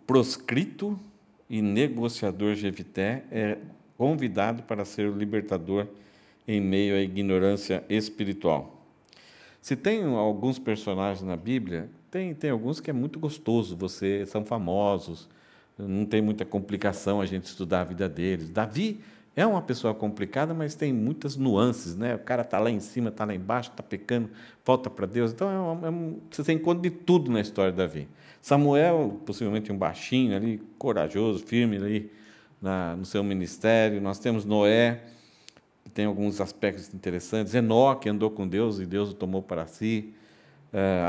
proscrito e negociador Jefté é convidado para ser o libertador em meio à ignorância espiritual. Se tem alguns personagens na Bíblia, tem alguns que é muito gostoso, são famosos, não tem muita complicação a gente estudar a vida deles. Davi é uma pessoa complicada, mas tem muitas nuances, né? O cara está lá em cima, está lá embaixo, está pecando, volta para Deus. Então, você encontra de tudo na história de Davi. Samuel, possivelmente um baixinho ali, corajoso, firme ali no seu ministério. Nós temos Noé, que tem alguns aspectos interessantes. Enoque andou com Deus e Deus o tomou para si.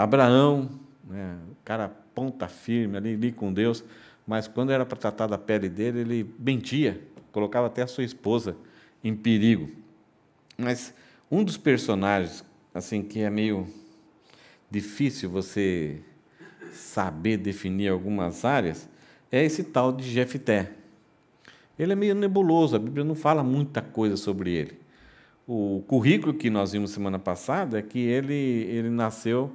Abraão, né? O cara ponta firme ali com Deus, mas quando era para tratar da pele dele, ele mentia, colocava até a sua esposa em perigo. Mas um dos personagens assim que é meio difícil você saber definir algumas áreas é esse tal de Jefté. Ele é meio nebuloso, a Bíblia não fala muita coisa sobre ele. O currículo que nós vimos semana passada é que ele nasceu,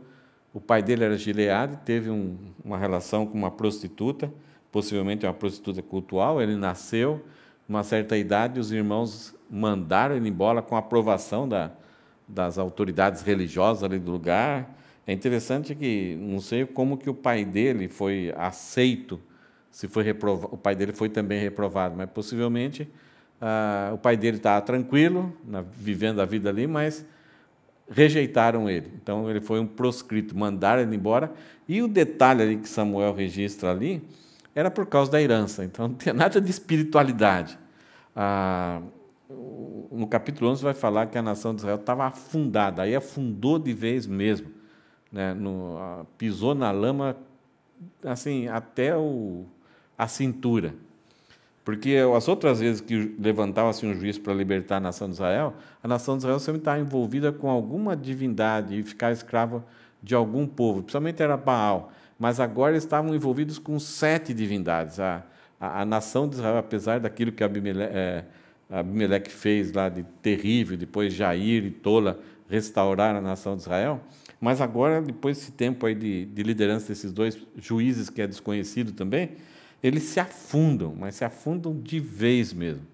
o pai dele era Gileade, teve uma relação com uma prostituta, possivelmente uma prostituta cultual. Ele nasceu, numa certa idade, os irmãos mandaram ele embora com a aprovação das autoridades religiosas ali do lugar. É interessante que, não sei como que o pai dele foi aceito, se foi reprovado, o pai dele foi também reprovado, mas possivelmente o pai dele estava tranquilo, vivendo a vida ali, mas rejeitaram ele. Então, ele foi um proscrito, mandaram ele embora. E o detalhe ali que Samuel registra ali era por causa da herança. Então, não tem nada de espiritualidade. No capítulo 11 vai falar que a nação de Israel estava afundada, aí afundou de vez mesmo, né? Pisou na lama assim, até a cintura. Porque as outras vezes que levantava-se um juiz para libertar a nação de Israel sempre estava envolvida com alguma divindade e ficava escrava de algum povo, principalmente era Baal. Mas agora eles estavam envolvidos com 7 divindades. A nação de Israel, apesar daquilo que Abimeleque fez lá de terrível, depois Jair e Tola restauraram a nação de Israel, mas agora, depois desse tempo aí de liderança desses 2 juízes, que é desconhecido também, eles se afundam, mas se afundam de vez mesmo.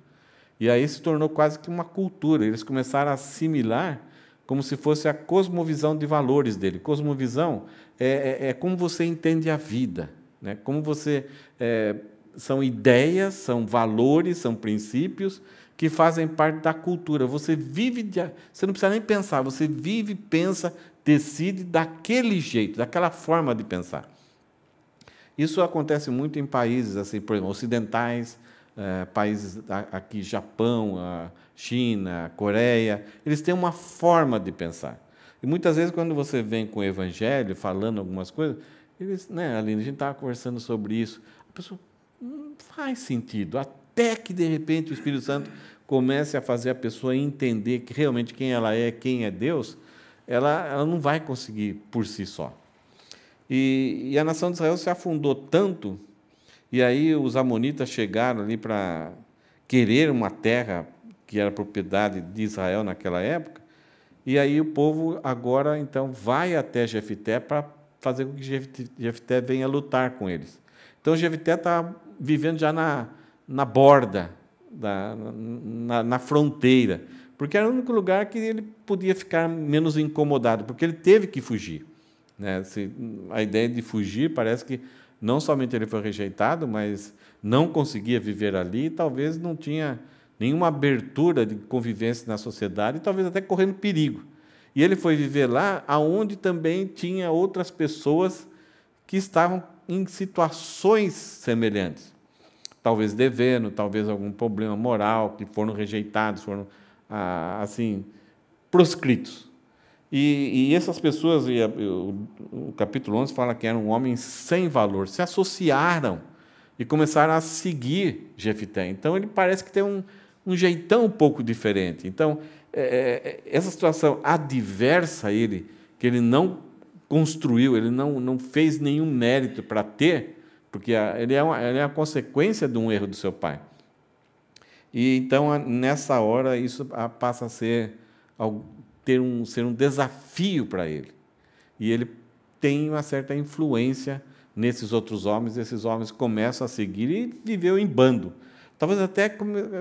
E aí se tornou quase que uma cultura. Eles começaram a assimilar como se fosse a cosmovisão de valores dele. Cosmovisão é como você entende a vida, né? Como você são ideias, são valores, são princípios que fazem parte da cultura. Você vive, você não precisa nem pensar, você vive, pensa, decide daquele jeito, daquela forma de pensar. Isso acontece muito em países assim, por exemplo, ocidentais, países aqui, Japão, China, Coreia, eles têm uma forma de pensar. E muitas vezes, quando você vem com o Evangelho, falando algumas coisas, eles, né, Aline, a gente estava conversando sobre isso, a pessoa não faz sentido, até que, de repente, o Espírito Santo comece a fazer a pessoa entender que realmente quem é Deus, ela não vai conseguir por si só. E a nação de Israel se afundou tanto, e aí os amonitas chegaram ali para querer uma terra que era propriedade de Israel naquela época, e aí o povo agora, então, vai até Jefté para fazer com que Jefté venha lutar com eles. Então, Jefté está vivendo já na borda, na fronteira, porque era o único lugar que ele podia ficar menos incomodado, porque ele teve que fugir. Né? A ideia de fugir parece que não somente ele foi rejeitado, mas não conseguia viver ali, talvez não tinha nenhuma abertura de convivência na sociedade, e talvez até correndo perigo. E ele foi viver lá, aonde também tinha outras pessoas que estavam em situações semelhantes, talvez devendo, talvez algum problema moral, que foram rejeitados, foram assim proscritos. E essas pessoas, o capítulo 11 fala que eram homens sem valor, se associaram e começaram a seguir Jefté. Então, ele parece que tem um jeitão um pouco diferente. Então, essa situação adversa a ele, que ele não construiu, ele não fez nenhum mérito para ter, porque ele é a consequência de um erro do seu pai. E, então, nessa hora, isso passa a ser um desafio para ele. E ele tem uma certa influência nesses outros homens, esses homens começam a seguir e viveu em bando. Talvez até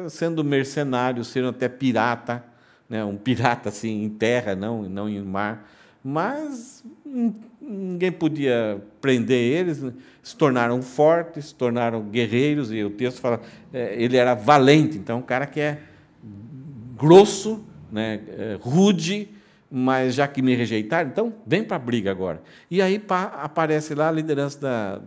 sendo mercenário, sendo até pirata, né? Um pirata assim, em terra, não em mar. Mas ninguém podia prender eles, se tornaram fortes, se tornaram guerreiros, e o texto fala, ele era valente, então um cara que é grosso, né, rude, mas já que me rejeitaram, então vem para a briga agora. E aí aparece lá a liderança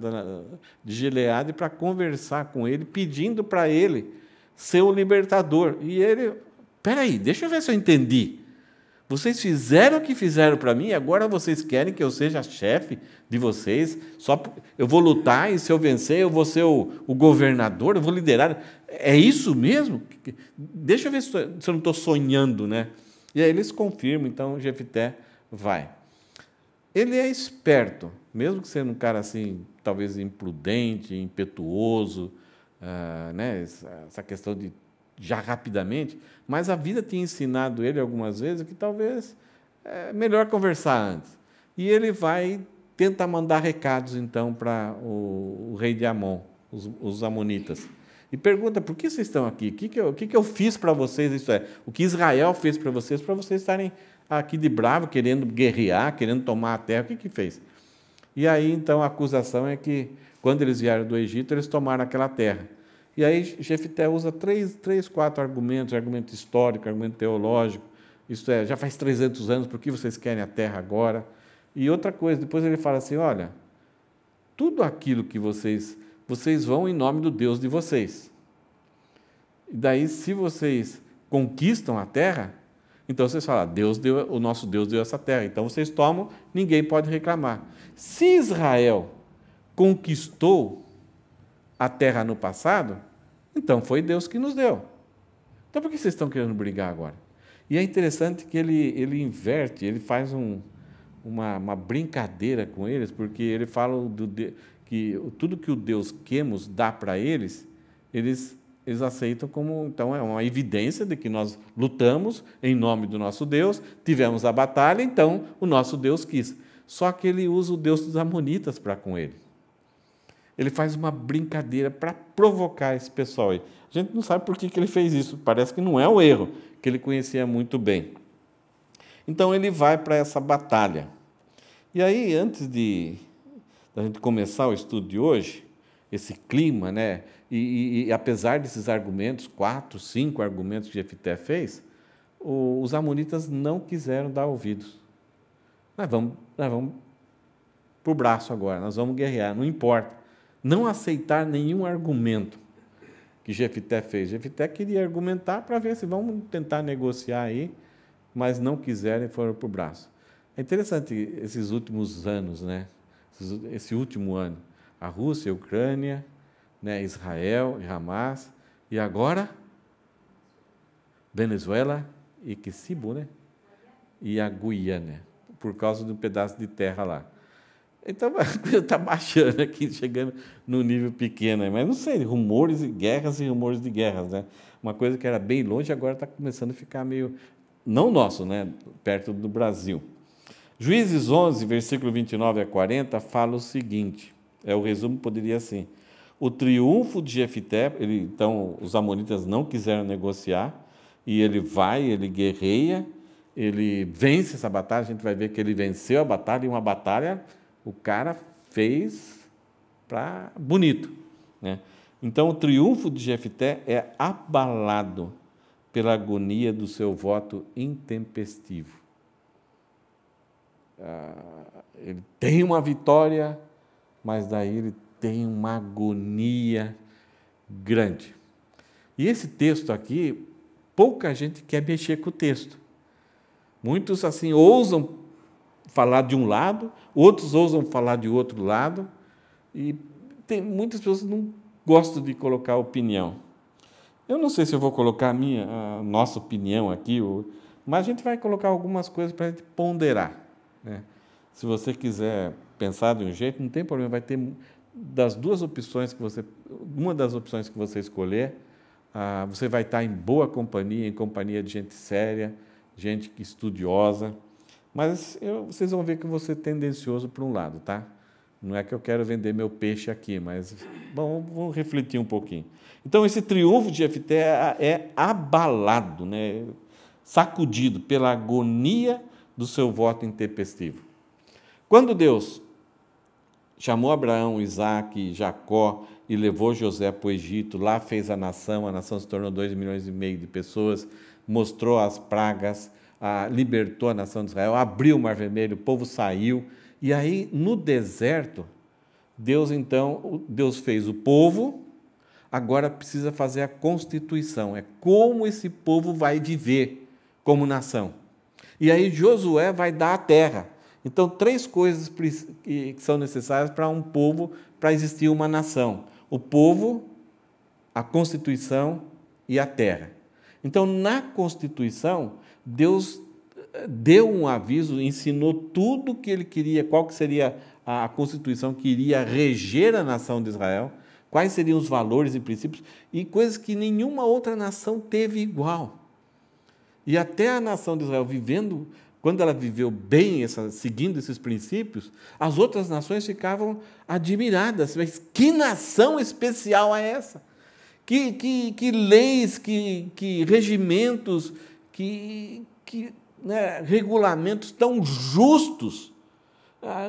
de Gileade para conversar com ele, pedindo para ele ser o libertador. E ele, espera aí, deixa eu ver se eu entendi. Vocês fizeram o que fizeram para mim, agora vocês querem que eu seja chefe de vocês? Eu vou lutar e, se eu vencer, eu vou ser o governador, eu vou liderar. É isso mesmo? Deixa eu ver se eu não estou sonhando, né? E aí eles confirmam, então Jefté vai. Ele é esperto, mesmo que sendo um cara assim, talvez imprudente, impetuoso, né? Essa questão de já rapidamente, mas a vida tinha ensinado ele algumas vezes que talvez é melhor conversar antes. E ele vai tentar mandar recados, então, para o rei de Amon, os amonitas. E pergunta, por que vocês estão aqui? O que eu fiz para vocês? Isso é, o que Israel fez para vocês estarem aqui de bravo, querendo guerrear, querendo tomar a terra? O que fez? E aí, então, a acusação é que, quando eles vieram do Egito, eles tomaram aquela terra. E aí Jefté usa três, quatro argumentos, argumento histórico, argumento teológico, isto é, já faz 300 anos, por que vocês querem a terra agora? E outra coisa, depois ele fala assim, olha, tudo aquilo que vocês vão em nome do Deus de vocês. E daí, se vocês conquistam a terra, então vocês falam, o nosso Deus deu essa terra, então vocês tomam, ninguém pode reclamar. Se Israel conquistou a terra no passado, então foi Deus que nos deu. Então por que vocês estão querendo brigar agora? E é interessante que ele inverte, ele faz uma brincadeira com eles, porque ele fala que tudo que o Deus Quemos dá para eles aceitam como, então, é uma evidência de que nós lutamos em nome do nosso Deus, tivemos a batalha, então o nosso Deus quis. Só que ele usa o Deus dos amonitas para com ele. Ele faz uma brincadeira para provocar esse pessoal aí. A gente não sabe por que ele fez isso, parece que não é o erro, que ele conhecia muito bem. Então, ele vai para essa batalha. E aí, antes da gente começar o estudo de hoje, esse clima, né? E apesar desses argumentos, 4, 5 argumentos que Jefté fez, os amonitas não quiseram dar ouvidos. Nós vamos para o braço agora, nós vamos guerrear, não importa. Não aceitar nenhum argumento que Jefté fez. Jefté queria argumentar para ver se vamos tentar negociar aí, mas não quiseram e foram para o braço. É interessante esses últimos anos, né? Esse último ano. A Rússia, a Ucrânia, né? Israel e Hamas, e agora Venezuela e Kissibu, né? E a Guiana, por causa de um pedaço de terra lá. Então, a coisa está baixando aqui, chegando no nível pequeno. Mas não sei, rumores de guerras e rumores de guerras, né? Uma coisa que era bem longe, agora está começando a ficar meio... Não nosso, né? Perto do Brasil. Juízes 11, versículo 29 a 40, fala o seguinte, o resumo poderia assim, o triunfo de Jefté, então os amonitas não quiseram negociar, e ele vai, ele guerreia, ele vence essa batalha, a gente vai ver que ele venceu a batalha, e uma batalha... O cara fez para bonito, né? Então, o triunfo de Jefté é abalado pela agonia do seu voto intempestivo. Ele tem uma vitória, mas daí ele tem uma agonia grande. E esse texto aqui, pouca gente quer mexer com o texto. Muitos assim ousam falar de um lado, outros ousam falar de outro lado, e muitas pessoas não gostam de colocar opinião. Eu não sei se eu vou colocar a nossa opinião aqui, mas a gente vai colocar algumas coisas para a gente ponderar, né? Se você quiser pensar de um jeito, não tem problema, vai ter das duas opções uma das opções que você escolher, você vai estar em boa companhia, em companhia de gente séria, gente estudiosa. Mas vocês vão ver que eu vou ser tendencioso para um lado, tá? Não é que eu quero vender meu peixe aqui, mas vamos refletir um pouquinho. Então, esse triunfo de Jefté é abalado, né? Sacudido pela agonia do seu voto intempestivo. Quando Deus chamou Abraão, Isaque, Jacó e levou José para o Egito, lá fez a nação se tornou 2,5 milhões de pessoas, mostrou as pragas, libertou a nação de Israel, abriu o Mar Vermelho, o povo saiu, e aí no deserto, Deus fez o povo, agora precisa fazer a constituição, é como esse povo vai viver como nação. E aí Josué vai dar a terra. Então, 3 coisas que são necessárias para um povo, para existir uma nação: o povo, a constituição e a terra. Então, na constituição, Deus deu um aviso, ensinou tudo o que ele queria, qual que seria a constituição que iria reger a nação de Israel, quais seriam os valores e princípios, e coisas que nenhuma outra nação teve igual. E até a nação de Israel quando ela viveu bem, seguindo esses princípios, as outras nações ficavam admiradas. Mas que nação especial é essa? Que leis, que regimentos, né, regulamentos tão justos.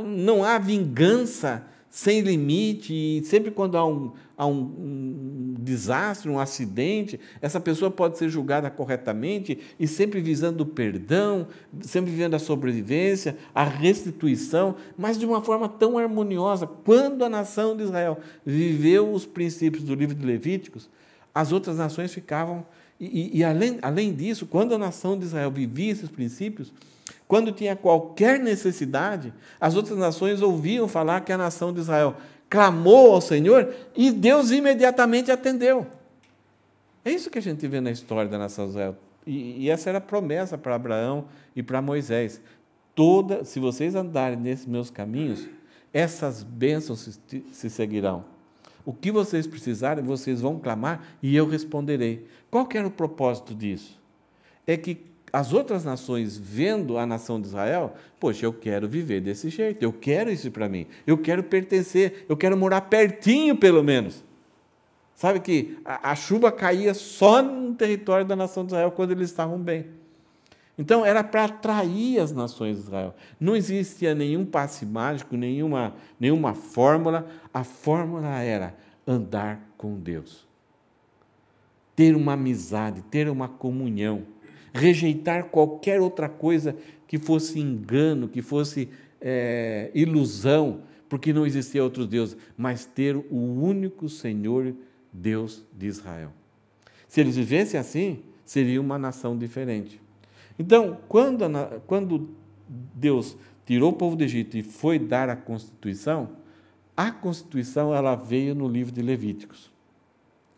Não há vingança sem limite, e sempre quando há um desastre, um acidente, essa pessoa pode ser julgada corretamente, e sempre visando o perdão, sempre vivendo a sobrevivência, a restituição, mas de uma forma tão harmoniosa. Quando a nação de Israel viveu os princípios do livro de Levíticos, as outras nações ficavam... além disso, quando a nação de Israel vivia esses princípios, quando tinha qualquer necessidade, as outras nações ouviam falar que a nação de Israel clamou ao Senhor e Deus imediatamente atendeu. É isso que a gente vê na história da nação de Israel. E essa era a promessa para Abraão e para Moisés. Se vocês andarem nesses meus caminhos, essas bênçãos se seguirão. O que vocês precisarem, vocês vão clamar e eu responderei. Qual que era o propósito disso? É que as outras nações, vendo a nação de Israel, poxa, eu quero viver desse jeito, eu quero isso para mim, eu quero pertencer, eu quero morar pertinho, pelo menos. Sabe que a chuva caía só no território da nação de Israel quando eles estavam bem. Então, era para atrair as nações de Israel. Não existia nenhum passe mágico, nenhuma fórmula. A fórmula era andar com Deus. Ter uma amizade, ter uma comunhão. Rejeitar qualquer outra coisa que fosse engano, que fosse ilusão, porque não existia outro Deus, mas ter o único Senhor, Deus de Israel. Se eles vivessem assim, seria uma nação diferente. Então, quando Deus tirou o povo do Egito e foi dar a Constituição ela veio no livro de Levíticos.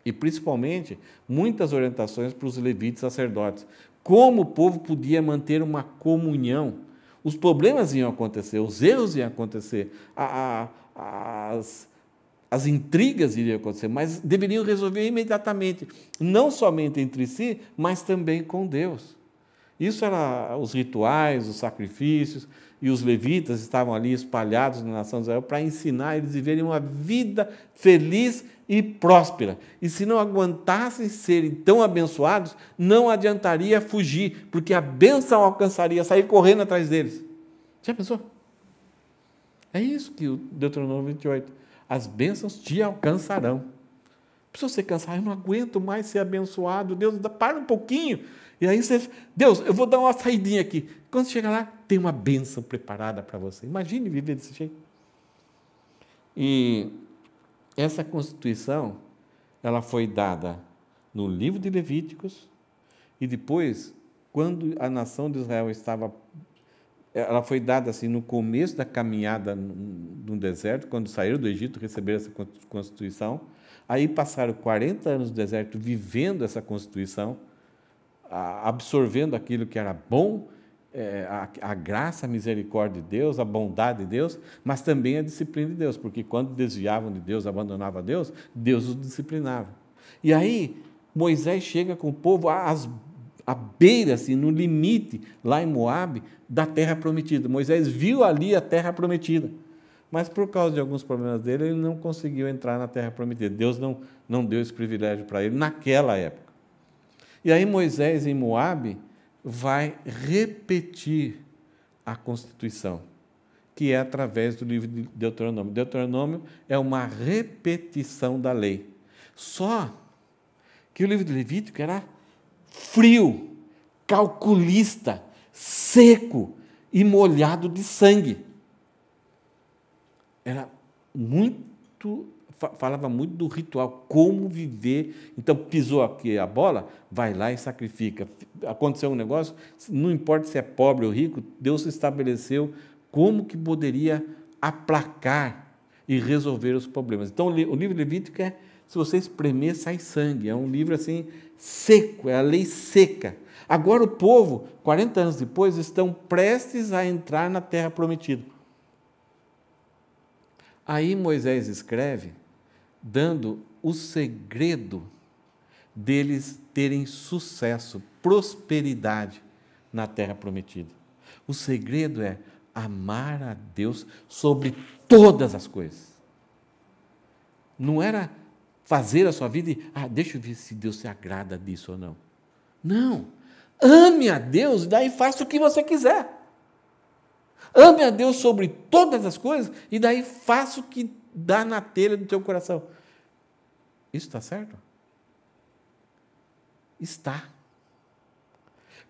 E, principalmente, muitas orientações para os levitas sacerdotes. Como o povo podia manter uma comunhão. Os problemas iam acontecer, os erros iam acontecer, as intrigas iriam acontecer, mas deveriam resolver imediatamente, não somente entre si, mas também com Deus. Isso eram os rituais, os sacrifícios, e os levitas estavam ali espalhados na nação de Israel para ensinar eles a viverem uma vida feliz e próspera. E se não aguentassem serem tão abençoados, não adiantaria fugir, porque a bênção alcançaria, sair correndo atrás deles. Já pensou? É isso que o Deuteronômio 28. As bênçãos te alcançarão. Se você cansar, eu não aguento mais ser abençoado, Deus, para um pouquinho. E aí você, Deus, eu vou dar uma saidinha aqui. Quando chega lá, tem uma bênção preparada para você. Imagine viver desse jeito. E essa Constituição, ela foi dada no livro de Levíticos, e depois, quando a nação de Israel ela foi dada assim no começo da caminhada no deserto, quando saíram do Egito, receberam essa Constituição, aí passaram 40 anos no deserto vivendo essa Constituição, absorvendo aquilo que era bom, a graça, a misericórdia de Deus, a bondade de Deus, mas também a disciplina de Deus, porque quando desviavam de Deus, abandonavam a Deus, Deus os disciplinava. E aí, Moisés chega com o povo à beira, assim, no limite, lá em Moabe, da terra prometida. Moisés viu ali a terra prometida. Mas por causa de alguns problemas dele, ele não conseguiu entrar na terra prometida. Deus não deu esse privilégio para ele naquela época. E aí Moisés, em Moabe, vai repetir a Constituição, que é através do livro de Deuteronômio. Deuteronômio é uma repetição da lei. Só que o livro de Levítico era frio, calculista, seco e molhado de sangue. Era falava muito do ritual, como viver. Então, pisou aqui a bola, vai lá e sacrifica. Aconteceu um negócio, não importa se é pobre ou rico, Deus estabeleceu como que poderia aplacar e resolver os problemas. Então, o livro Levítico é, se você espremer, sai sangue. É um livro assim, seco, é a lei seca. Agora o povo, 40 anos depois, estão prestes a entrar na terra prometida. Aí Moisés escreve, dando o segredo deles terem sucesso, prosperidade na terra prometida. O segredo é amar a Deus sobre todas as coisas. Não era fazer a sua vida e, deixa eu ver se Deus se agrada disso ou não. Não. Ame a Deus e daí faça o que você quiser. Ame a Deus sobre todas as coisas e daí faça o que dá na telha do teu coração. Isso está certo? Está.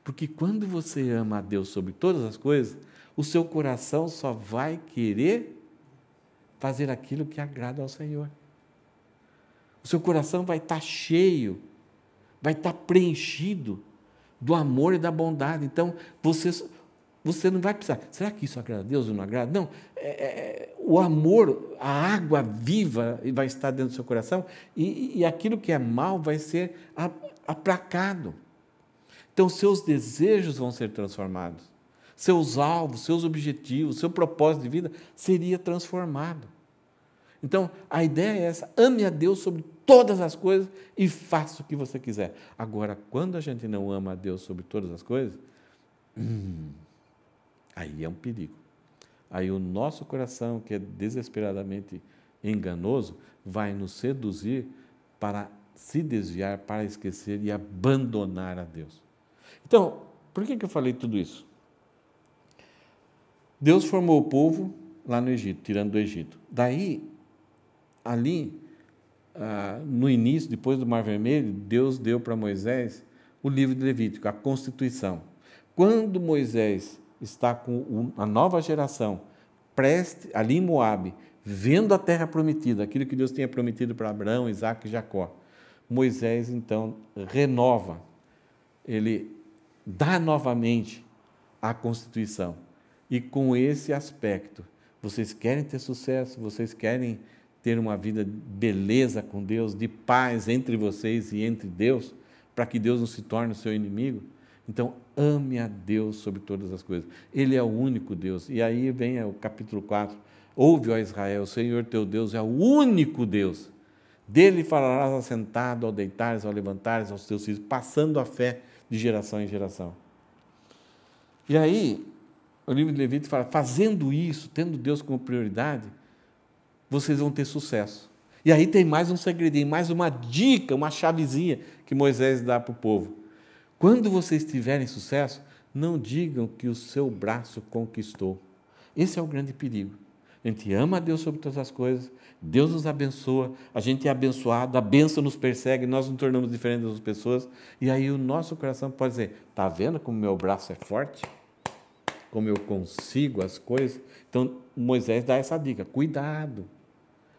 Porque quando você ama a Deus sobre todas as coisas, o seu coração só vai querer fazer aquilo que agrada ao Senhor. O seu coração vai estar cheio, vai estar preenchido do amor e da bondade. Então, você não vai precisar, será que isso agrada a Deus ou não agrada? Não, o amor, a água viva vai estar dentro do seu coração e aquilo que é mal vai ser aplacado. Então, seus desejos vão ser transformados, seus alvos, seus objetivos, seu propósito de vida seria transformado. Então, a ideia é essa, ame a Deus sobre todas as coisas e faça o que você quiser. Agora, quando a gente não ama a Deus sobre todas as coisas, aí é um perigo. Aí o nosso coração, que é desesperadamente enganoso, vai nos seduzir para se desviar, para esquecer e abandonar a Deus. Então, por que eu falei tudo isso? Deus formou o povo lá no Egito, tirando do Egito. Daí, ali, no início, depois do Mar Vermelho, Deus deu para Moisés o livro de Levítico, a Constituição. Quando Moisés está com a nova geração, ali em Moabe, vendo a terra prometida, aquilo que Deus tinha prometido para Abraão, Isaque e Jacó, Moisés, então, renova, ele dá novamente a Constituição. E com esse aspecto, vocês querem ter sucesso, vocês querem ter uma vida de beleza com Deus, de paz entre vocês e entre Deus, para que Deus não se torne o seu inimigo? Então, ame a Deus sobre todas as coisas. Ele é o único Deus. E aí vem o capítulo 4. Ouve, ó Israel, o Senhor teu Deus é o único Deus. Dele falarás assentado, ao deitares, ao levantares, aos teus filhos, passando a fé de geração em geração. E aí, o livro de Levítico fala, fazendo isso, tendo Deus como prioridade, vocês vão ter sucesso. E aí tem mais um segredinho, mais uma dica, uma chavezinha que Moisés dá para o povo. Quando vocês tiverem sucesso, não digam que o seu braço conquistou. Esse é o grande perigo. A gente ama a Deus sobre todas as coisas, Deus nos abençoa, a gente é abençoado, a bênção nos persegue, nós nos tornamos diferentes das pessoas, e aí o nosso coração pode dizer, está vendo como meu braço é forte? Como eu consigo as coisas? Então, Moisés dá essa dica, cuidado,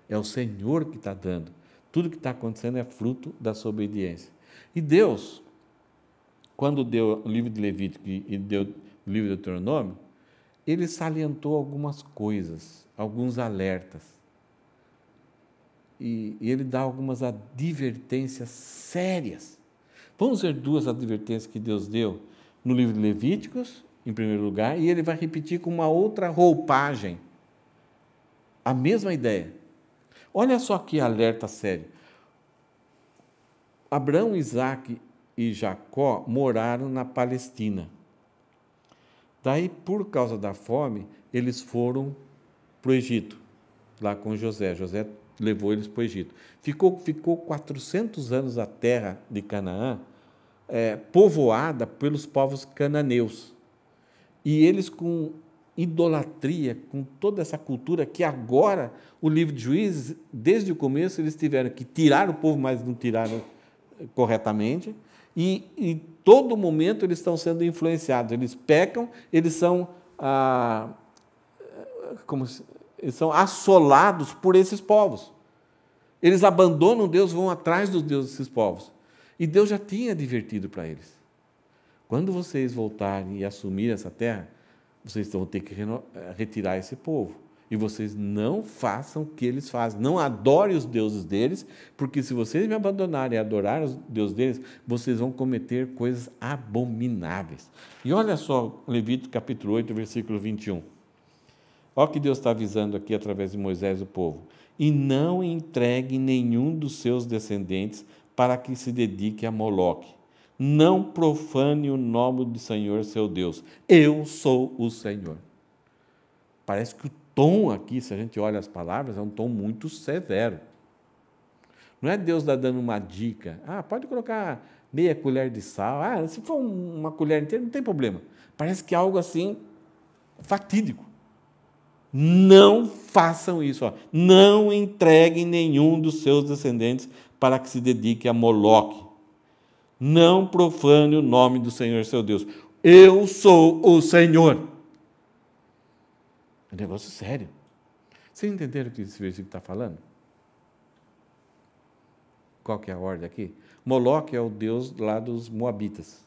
é o Senhor que está dando. Tudo que está acontecendo é fruto da sua obediência. E Deus, quando deu o livro de Levítico e deu o livro de Deuteronômio, ele salientou algumas coisas, alguns alertas. E ele dá algumas advertências sérias. Vamos ver duas advertências que Deus deu no livro de Levíticos, em primeiro lugar, e ele vai repetir com uma outra roupagem. A mesma ideia. Olha só que alerta sério. Abraão, Isaque e Jacó moraram na Palestina. Daí, por causa da fome, eles foram para o Egito. lá com José. José levou eles para o Egito. Ficou 400 anos a terra de Canaã povoada pelos povos cananeus. E eles com idolatria, com toda essa cultura que agora o livro de Juízes, desde o começo, eles tiveram que tirar o povo, mas não tiraram corretamente, e todo momento eles estão sendo influenciados, eles pecam, eles são eles são assolados por esses povos. Eles abandonam Deus, vão atrás dos deuses desses povos. E Deus já tinha advertido para eles. Quando vocês voltarem e assumirem essa terra, vocês vão ter que retirar esse povo. E vocês não façam o que eles fazem. Não adorem os deuses deles, porque se vocês me abandonarem e adorarem os deuses deles, vocês vão cometer coisas abomináveis. E olha só, Levítico capítulo 8, versículo 21. Olha o que Deus está avisando aqui através de Moisés e o povo. E não entregue nenhum dos seus descendentes para que se dedique a Moloque. Não profane o nome do Senhor, seu Deus. Eu sou o Senhor. Parece que o tom aqui, se a gente olha as palavras, é um tom muito severo. Não é Deus dando uma dica. Pode colocar meia colher de sal. Se for uma colher inteira, não tem problema. Parece que é algo assim fatídico. Não façam isso. Não entreguem nenhum dos seus descendentes para que se dedique a Moloque. Não profane o nome do Senhor, seu Deus. Eu sou o Senhor. É um negócio sério. Vocês entenderam o que esse versículo está falando? Qual que é a ordem aqui? Moloque é o deus lá dos moabitas.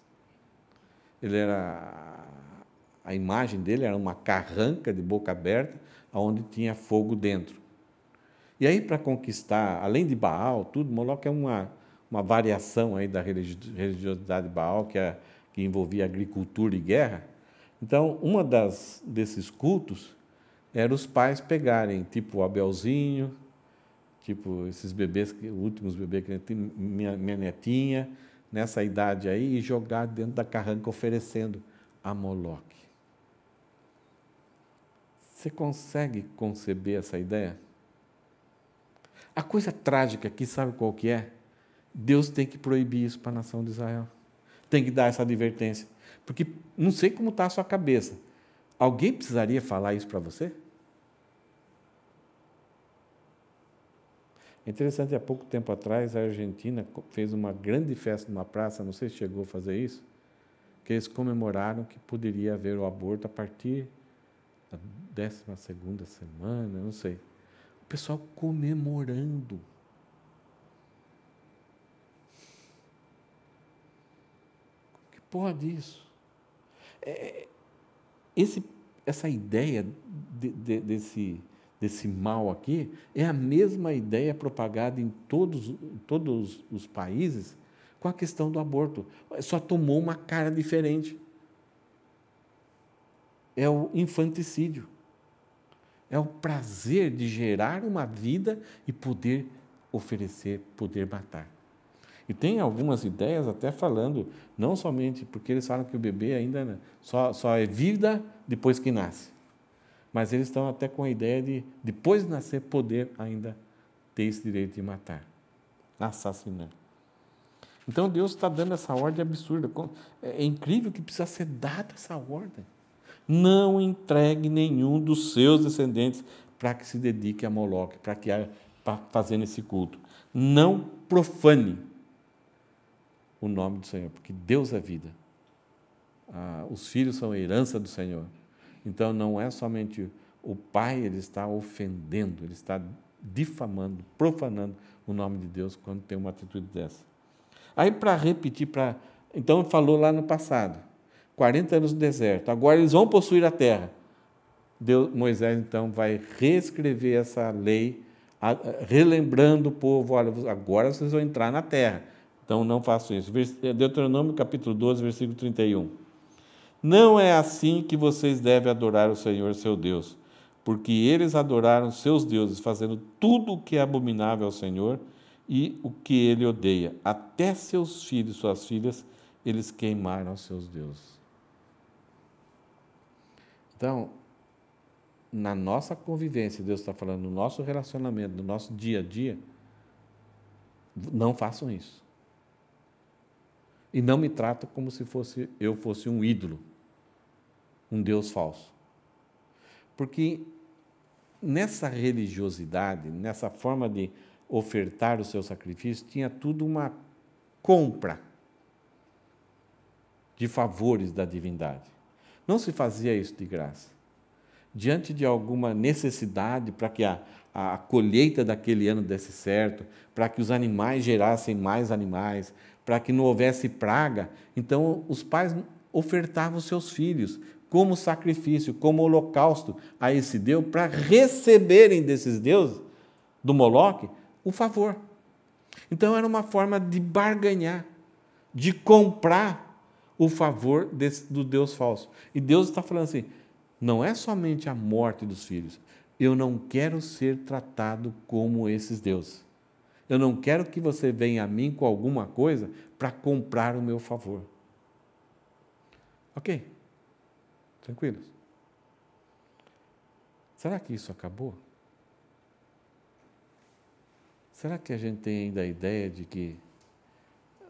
Ele era... A imagem dele era uma carranca de boca aberta, onde tinha fogo dentro. E aí, para conquistar, além de Baal, tudo, Moloque é uma variação aí da religiosidade de Baal, que envolvia agricultura e guerra. Então, desses cultos era os pais pegarem, tipo o Abelzinho, tipo esses bebês, últimos bebês que tem, minha netinha, nessa idade aí, e jogar dentro da carranca oferecendo a Moloque. Você consegue conceber essa ideia? A coisa trágica aqui, sabe qual que é? Deus tem que proibir isso para a nação de Israel. Tem que dar essa advertência. Porque não sei como está a sua cabeça. Alguém precisaria falar isso para você? É interessante, há pouco tempo atrás, a Argentina fez uma grande festa numa praça, não sei se chegou a fazer isso, que eles comemoraram que poderia haver o aborto a partir da 12ª semana, não sei. O pessoal comemorando. Que pode isso? Essa ideia desse mal aqui é a mesma ideia propagada em todos os países com a questão do aborto. Só tomou uma cara diferente. É o infanticídio. É o prazer de gerar uma vida e poder oferecer, poder matar. E tem algumas ideias até falando, não somente porque eles falam que o bebê ainda só é vida depois que nasce, mas eles estão até com a ideia de, depois de nascer, poder ainda ter esse direito de matar, assassinar. Então Deus está dando essa ordem absurda. É incrível que precisa ser dada essa ordem. Não entregue nenhum dos seus descendentes para que se dedique a Moloque, para fazer esse culto. Não profane o nome do Senhor, porque Deus é vida. Os filhos são a herança do Senhor. Então, não é somente o pai, ele está ofendendo, ele está difamando, profanando o nome de Deus quando tem uma atitude dessa. Aí, para repetir, então, falou lá no passado, 40 anos no deserto, agora eles vão possuir a terra. Moisés, então, vai reescrever essa lei, relembrando o povo, olha, agora vocês vão entrar na terra. Então, não façam isso. Deuteronômio, capítulo 12, versículo 31. Não é assim que vocês devem adorar o Senhor, seu Deus, porque eles adoraram seus deuses, fazendo tudo o que é abominável ao Senhor e o que ele odeia. Até seus filhos e suas filhas, eles queimaram aos seus deuses. Então, na nossa convivência, Deus está falando, no nosso relacionamento, no nosso dia a dia, não façam isso. E não me tratam como se eu fosse um ídolo, um Deus falso. Porque nessa religiosidade, nessa forma de ofertar o seu sacrifício, tinha tudo uma compra de favores da divindade. Não se fazia isso de graça. Diante de alguma necessidade para que a colheita daquele ano desse certo, para que os animais gerassem mais animais, para que não houvesse praga, então os pais ofertavam os seus filhos como sacrifício, como holocausto a esse Deus, para receberem desses deuses, do Moloque, o favor. Então era uma forma de barganhar, de comprar o favor do Deus falso. E Deus está falando assim, não é somente a morte dos filhos, eu não quero ser tratado como esses deuses. Eu não quero que você venha a mim com alguma coisa para comprar o meu favor. Ok? Tranquilos? Será que isso acabou? Será que a gente tem ainda a ideia de que...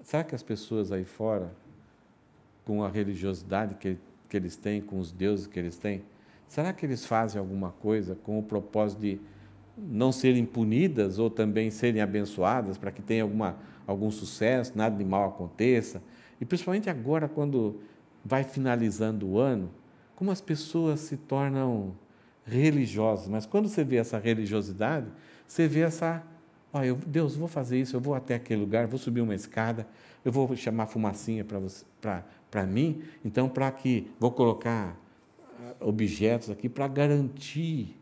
Será que as pessoas aí fora, com a religiosidade que eles têm, com os deuses que eles têm, será que eles fazem alguma coisa com o propósito de não serem punidas ou também serem abençoadas, para que tenha algum sucesso, nada de mal aconteça? E principalmente agora, quando vai finalizando o ano, como as pessoas se tornam religiosas, mas quando você vê essa religiosidade, você vê essa... Olha, Deus, vou fazer isso, eu vou até aquele lugar, vou subir uma escada, eu vou chamar fumacinha para mim, então vou colocar objetos aqui para garantir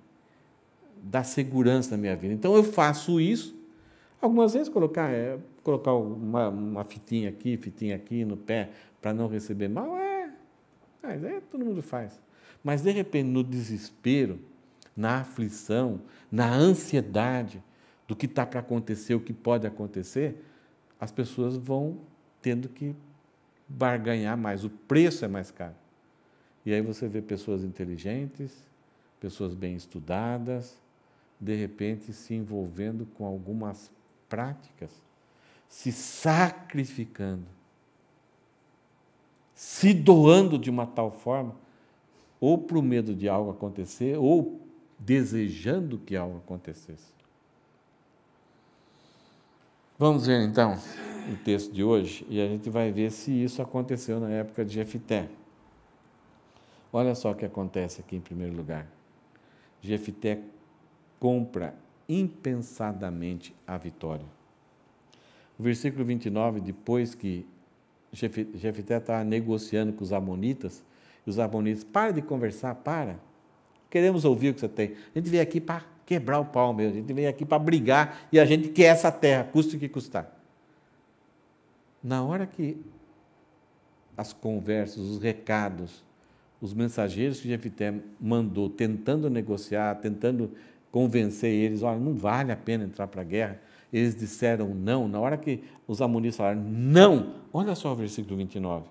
da segurança na minha vida. Então eu faço isso, algumas vezes colocar uma fitinha aqui no pé para não receber mal, todo mundo faz. Mas de repente no desespero, na aflição, na ansiedade do que está para acontecer, o que pode acontecer, as pessoas vão tendo que barganhar mais, o preço é mais caro. E aí você vê pessoas inteligentes, pessoas bem estudadas, de repente se envolvendo com algumas práticas, se sacrificando, se doando de uma tal forma, ou para o medo de algo acontecer, ou desejando que algo acontecesse. Vamos ver, então, o texto de hoje, e a gente vai ver se isso aconteceu na época de Jefité. Olha só o que acontece aqui em primeiro lugar. Jefité compra impensadamente a vitória. O versículo 29, depois que Jefité está negociando com os amonitas, e os amonitas, para de conversar, queremos ouvir o que você tem. A gente veio aqui para quebrar o pau mesmo, a gente veio aqui para brigar e a gente quer essa terra, custe o que custar. Na hora que as conversas, os recados, os mensageiros que Jefité mandou, tentando negociar, tentando convencer eles, olha, não vale a pena entrar para a guerra, eles disseram não. Na hora que os amonitas falaram não, olha só o versículo 29.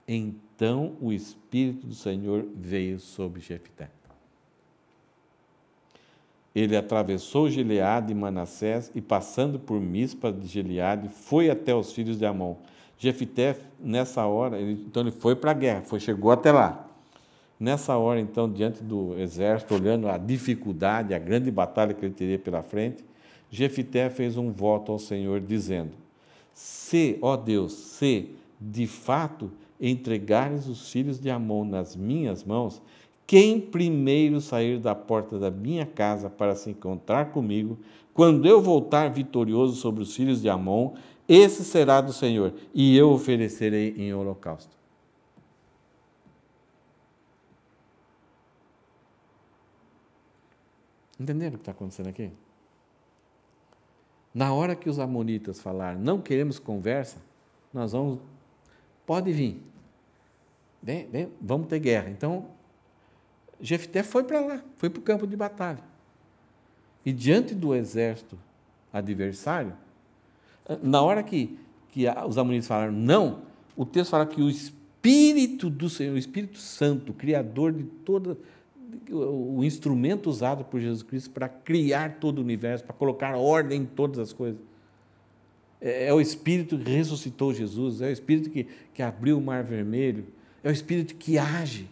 Então o Espírito do Senhor veio sobre Jefité. Ele atravessou Gileade e Manassés e, passando por Mispa de Gileade, foi até os filhos de Amon. Jefité, nessa hora, ele foi para a guerra, chegou até lá. Nessa hora, então, diante do exército, olhando a dificuldade, a grande batalha que ele teria pela frente, Jefité fez um voto ao Senhor, dizendo: ó Deus, se de fato entregares os filhos de Amon nas minhas mãos, quem primeiro sair da porta da minha casa para se encontrar comigo, quando eu voltar vitorioso sobre os filhos de Amon, esse será do Senhor, e eu oferecerei em holocausto. Entenderam o que está acontecendo aqui? Na hora que os amonitas falaram, não queremos conversa, nós vamos, pode vir, vem, vamos ter guerra. Então, Jefté foi para lá, foi para o campo de batalha. E diante do exército adversário, na hora que os amonitas falaram não, o texto fala que o Espírito do Senhor, o Espírito Santo, Criador de o instrumento usado por Jesus Cristo para criar todo o universo, para colocar ordem em todas as coisas. É o Espírito que ressuscitou Jesus, é o Espírito que abriu o Mar Vermelho, é o Espírito que age,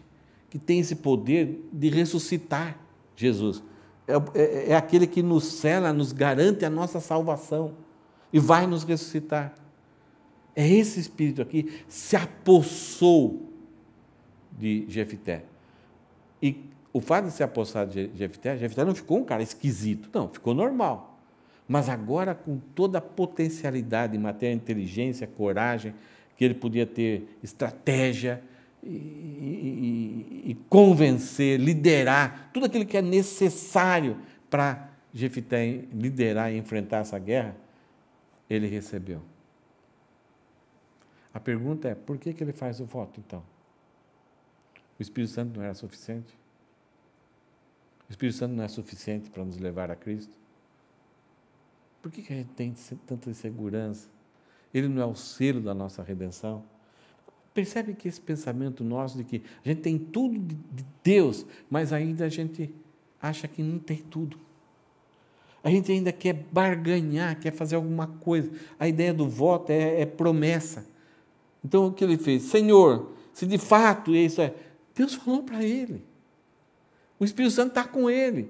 que tem esse poder de ressuscitar Jesus. É aquele que nos sela, nos garante a nossa salvação e vai nos ressuscitar. É esse Espírito aqui se apossou de Jefté. E o fato de se apossar de Jefté não ficou um cara esquisito, não, ficou normal. Mas agora, com toda a potencialidade em matéria de inteligência, coragem, que ele podia ter estratégia e convencer, liderar, tudo aquilo que é necessário para Jefté liderar e enfrentar essa guerra, ele recebeu. A pergunta é, por que ele faz o voto, então? O Espírito Santo não era suficiente? O Espírito Santo não é suficiente para nos levar a Cristo? Por que a gente tem tanta insegurança? Ele não é o selo da nossa redenção? Percebe que esse pensamento nosso de que a gente tem tudo de Deus, mas ainda a gente acha que não tem tudo. A gente ainda quer barganhar, quer fazer alguma coisa. A ideia do voto é promessa. Então, o que ele fez? Senhor, se de fato isso é... Deus falou para ele. O Espírito Santo está com ele.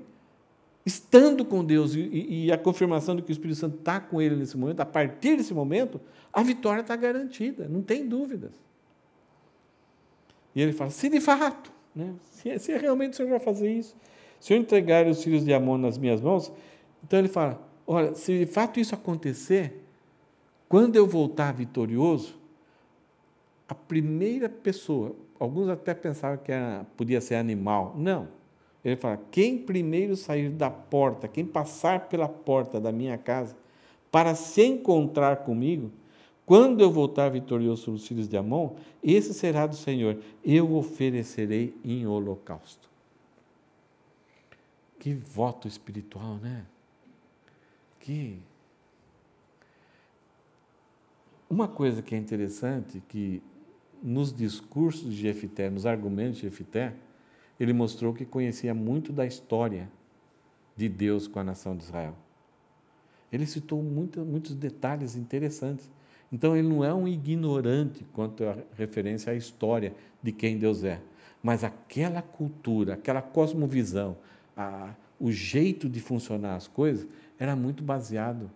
Estando com Deus e a confirmação de que o Espírito Santo está com ele nesse momento, a partir desse momento, a vitória está garantida, não tem dúvidas. E ele fala, se de fato, né, se realmente o Senhor vai fazer isso, se eu entregar os filhos de Amon nas minhas mãos, então ele fala, olha, se de fato isso acontecer, quando eu voltar vitorioso, a primeira pessoa, alguns até pensavam que podia ser animal, não. Ele fala, quem primeiro sair da porta, quem passar pela porta da minha casa, para se encontrar comigo, quando eu voltar vitorioso sobre os filhos de Amon, esse será do Senhor, eu oferecerei em holocausto. Que voto espiritual, né? Uma coisa que é interessante, que nos discursos de Jefté, nos argumentos de Jefté, ele mostrou que conhecia muito da história de Deus com a nação de Israel. Ele citou muitos detalhes interessantes. Então, ele não é um ignorante quanto à referência à história de quem Deus é. Mas aquela cultura, aquela cosmovisão, o jeito de funcionar as coisas, era muito baseado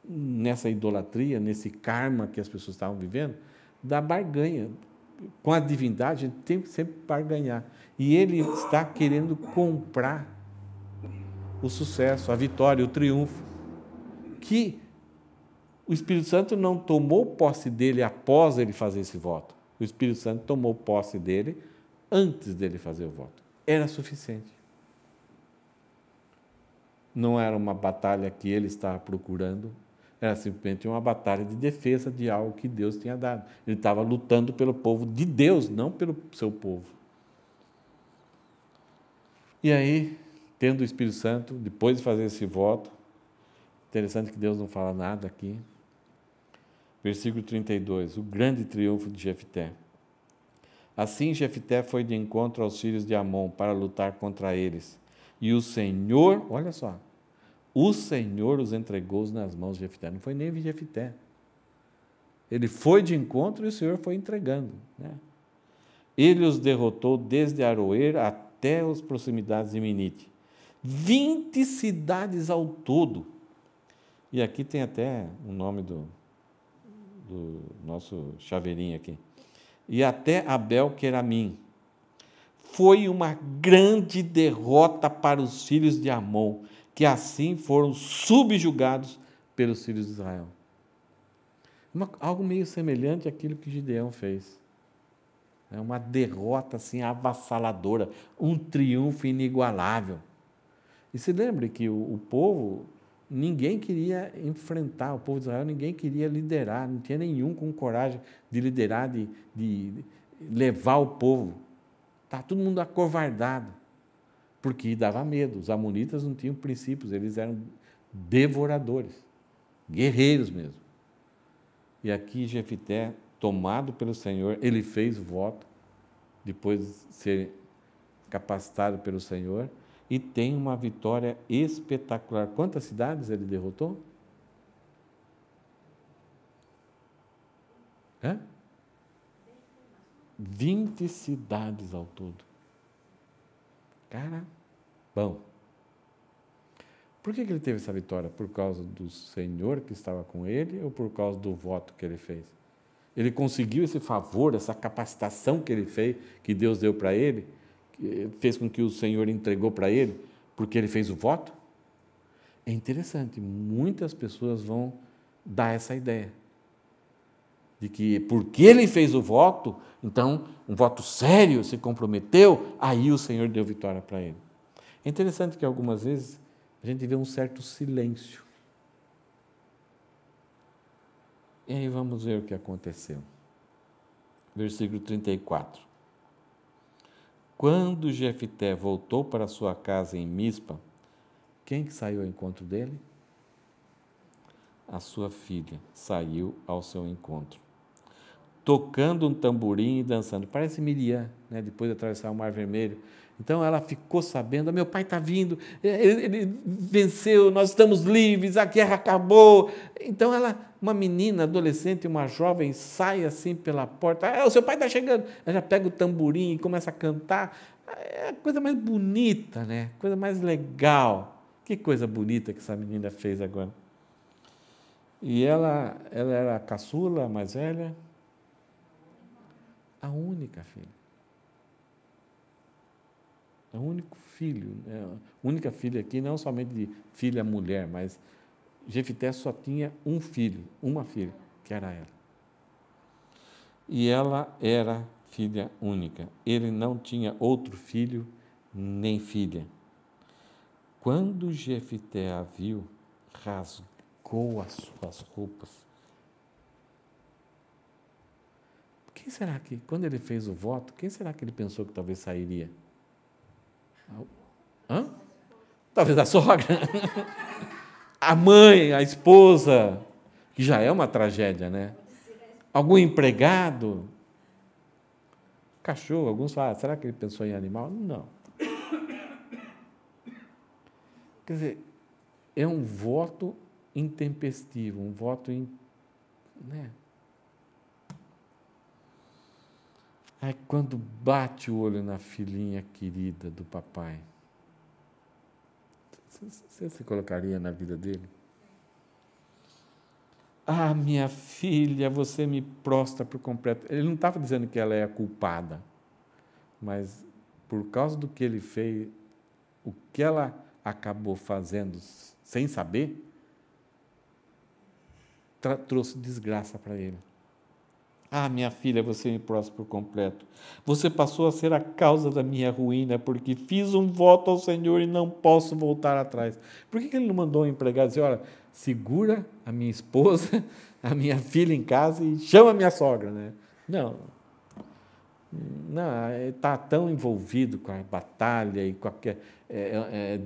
nessa idolatria, nesse karma que as pessoas estavam vivendo, da barganha. Com a divindade, a gente tem que sempre barganhar. E ele está querendo comprar o sucesso, a vitória, o triunfo. Que o Espírito Santo não tomou posse dele após ele fazer esse voto. O Espírito Santo tomou posse dele antes dele fazer o voto. Era suficiente. Não era uma batalha que ele estava procurando, era simplesmente uma batalha de defesa de algo que Deus tinha dado. Ele estava lutando pelo povo de Deus, não pelo seu povo. E aí, tendo o Espírito Santo, depois de fazer esse voto, interessante que Deus não fala nada aqui. Versículo 32, o grande triunfo de Jefté. Assim Jefté foi de encontro aos filhos de Amon para lutar contra eles. E o Senhor, olha só, o Senhor os entregou nas mãos de Jefté. Não foi nem Jefté. Ele foi de encontro e o Senhor foi entregando, né? Ele os derrotou desde Aroer até as proximidades de Minite. 20 cidades ao todo. E aqui tem até o nome do nosso chaveirinho aqui. E até Abel-Queramim. Foi uma grande derrota para os filhos de Amon, que assim foram subjugados pelos filhos de Israel. Algo meio semelhante àquilo que Gideão fez. É uma derrota assim avassaladora, um triunfo inigualável. E se lembre que o povo, ninguém queria enfrentar, o povo de Israel, ninguém queria liderar, não tinha nenhum com coragem de liderar, de levar o povo. Está todo mundo acovardado, porque dava medo. Os amonitas não tinham princípios, eles eram devoradores, guerreiros mesmo. E aqui Jefté, tomado pelo Senhor, ele fez o voto, depois de ser capacitado pelo Senhor, e tem uma vitória espetacular. Quantas cidades ele derrotou? 20 cidades ao todo. Cara, bom. Por que ele teve essa vitória? Por causa do Senhor que estava com ele ou por causa do voto que ele fez? Ele conseguiu esse favor, essa capacitação que ele fez, que Deus deu para ele, que fez com que o Senhor entregou para ele, porque ele fez o voto? É interessante, muitas pessoas vão dar essa ideia, de que porque ele fez o voto, então, um voto sério, se comprometeu, aí o Senhor deu vitória para ele. É interessante que algumas vezes a gente vê um certo silêncio. E aí vamos ver o que aconteceu. Versículo 34. Quando Jefté voltou para sua casa em Mispa, quem que saiu ao encontro dele? A sua filha saiu ao seu encontro, tocando um tamborim e dançando. Parece Miriam, né? Depois de atravessar o Mar Vermelho. Então ela ficou sabendo, meu pai está vindo, ele venceu, nós estamos livres, a guerra acabou. Então ela, uma menina, adolescente, uma jovem, sai assim pela porta, o seu pai está chegando. Ela já pega o tamborim e começa a cantar. É a coisa mais bonita, né? Coisa mais legal. Que coisa bonita que essa menina fez agora. E ela era a caçula, a mais velha, a única filha. É o único filho, né? A única filha aqui, não somente de filha mulher, mas Jefté só tinha um filho, uma filha, que era ela. E ela era filha única. Ele não tinha outro filho nem filha. Quando Jefté a viu, rasgou as suas roupas. Quem será que, quando ele fez o voto, quem será que ele pensou que talvez sairia? Talvez a sogra, a mãe, a esposa, que já é uma tragédia, né? Algum empregado, cachorro, alguns falam, será que ele pensou em animal? Não. Quer dizer, é um voto intempestivo, um voto, né? Aí quando bate o olho na filhinha querida do papai, você se colocaria na vida dele? Ah, minha filha, você me prostra por completo. Ele não estava dizendo que ela é a culpada, mas por causa do que ele fez, o que ela acabou fazendo sem saber, trouxe desgraça para ele. Ah, minha filha, você me prostra por completo. Você passou a ser a causa da minha ruína, porque fiz um voto ao Senhor e não posso voltar atrás. Por que ele não mandou um empregado dizer, olha, segura a minha esposa, a minha filha em casa e chama a minha sogra, né? Não, está tão envolvido com a batalha e com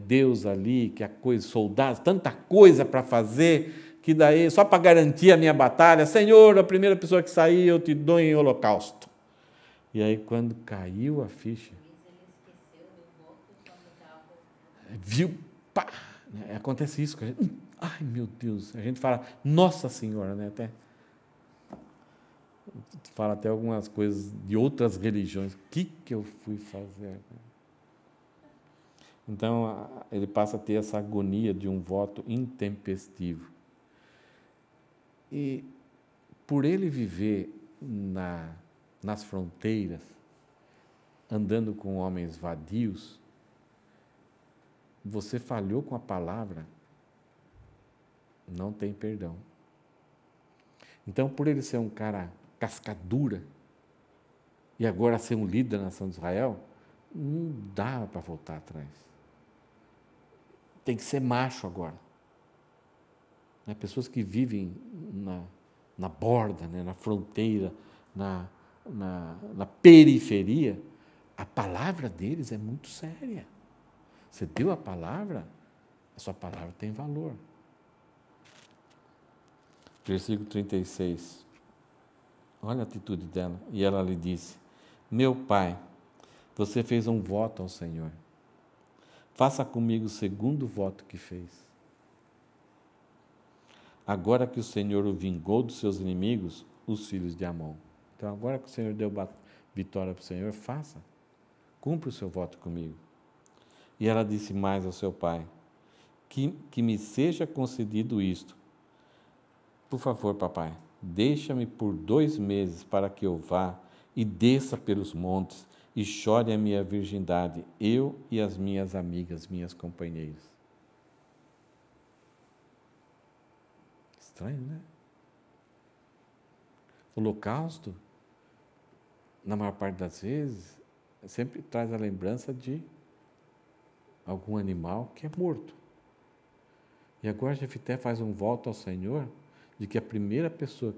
Deus ali, que a coisa, soldados, tanta coisa para fazer, que daí, só para garantir a minha batalha, Senhor, a primeira pessoa que sair, eu te dou em holocausto. E aí, quando caiu a ficha, viu, pá, acontece isso com a gente. Ai, meu Deus, a gente fala, Nossa Senhora, né? Fala até algumas coisas de outras religiões. O que eu fui fazer? Então, ele passa a ter essa agonia de um voto intempestivo. E por ele viver nas fronteiras, andando com homens vadios, você falhou com a palavra, não tem perdão. Então, por ele ser um cara cascadura, e agora ser um líder da nação de Israel, não dá para voltar atrás. Tem que ser macho agora. Pessoas que vivem na borda, né, na fronteira, na periferia, a palavra deles é muito séria. Você deu a palavra, a sua palavra tem valor. Versículo 36. Olha a atitude dela. E ela lhe disse, meu pai, Você fez um voto ao Senhor. Faça comigo o segundo voto que fez. Agora que o Senhor o vingou dos seus inimigos, os filhos de Amon. Então, agora que o Senhor deu vitória para o Senhor, faça. Cumpra o seu voto comigo. E ela disse mais ao seu pai: que me seja concedido isto. Por favor, papai, deixa-me por 2 meses para que eu vá e desça pelos montes e chore a minha virgindade, eu e as minhas amigas, minhas companheiras. Estranho, né? O holocausto, na maior parte das vezes, sempre traz a lembrança de algum animal que é morto. E agora Jefité faz um voto ao Senhor de que a primeira pessoa,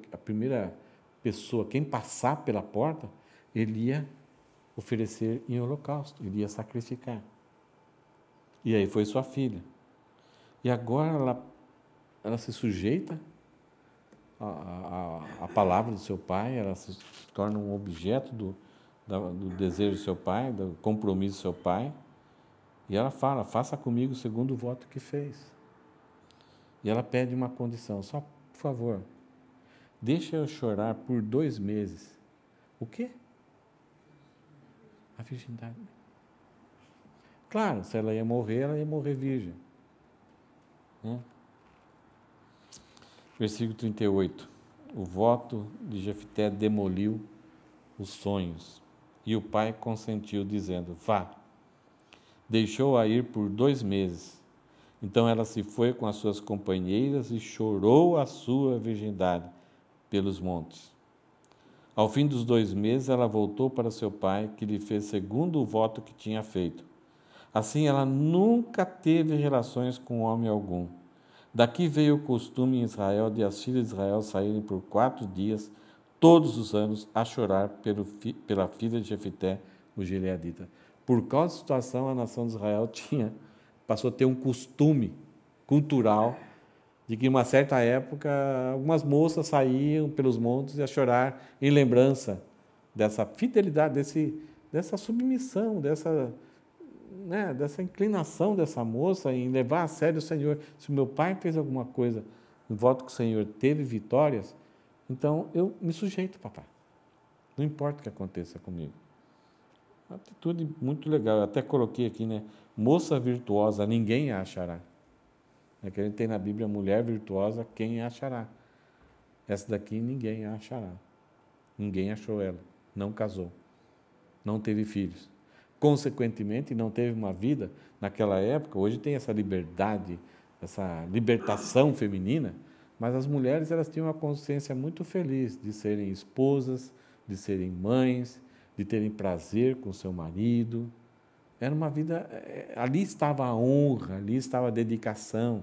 quem passar pela porta, ele ia oferecer em holocausto, ele ia sacrificar. E aí foi sua filha. E agora ela se sujeita à palavra do seu pai, ela se torna um objeto do desejo do seu pai, do compromisso do seu pai. E ela fala: faça comigo segundo o voto que fez. E ela pede uma condição: só, por favor, deixa eu chorar por 2 meses. O quê? A virgindade. Claro, se ela ia morrer virgem. Versículo 38. O voto de Jefité demoliu os sonhos. E o pai consentiu, dizendo: vá. Deixou-a ir por 2 meses. Então ela se foi com as suas companheiras e chorou a sua virgindade pelos montes. Ao fim dos 2 meses, ela voltou para seu pai, que lhe fez segundo o voto que tinha feito. Assim, ela nunca teve relações com homem algum. Daqui veio o costume em Israel de as filhas de Israel saírem por 4 dias, todos os anos, a chorar pela filha de Jefité, o gileadita. Por causa da situação, a nação de Israel passou a ter um costume cultural de que, em uma certa época, algumas moças saíam pelos montes a chorar em lembrança dessa fidelidade, dessa submissão, dessa inclinação dessa moça em levar a sério o Senhor. Se o meu pai fez alguma coisa, em voto que o Senhor teve vitórias, então eu me sujeito, papai. Não importa o que aconteça comigo. Uma atitude muito legal. Eu até coloquei aqui, né? Moça virtuosa, ninguém a achará. É que a gente tem na Bíblia, mulher virtuosa, quem a achará? Essa daqui ninguém a achará. Ninguém achou ela. Não casou. Não teve filhos. Consequentemente, não teve uma vida naquela época. Hoje tem essa liberdade, essa libertação feminina, mas as mulheres elas tinham uma consciência muito feliz de serem esposas, de serem mães, de terem prazer com seu marido. Era uma vida, ali estava a honra, ali estava a dedicação,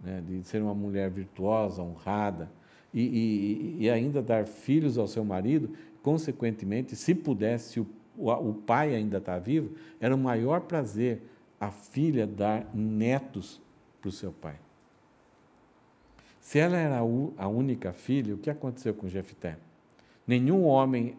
né, de ser uma mulher virtuosa, honrada, e ainda dar filhos ao seu marido. Consequentemente, se pudesse, o pai ainda está vivo, era o maior prazer a filha dar netos para o seu pai. Se ela era a única filha, o que aconteceu com Jefité? Nenhum homem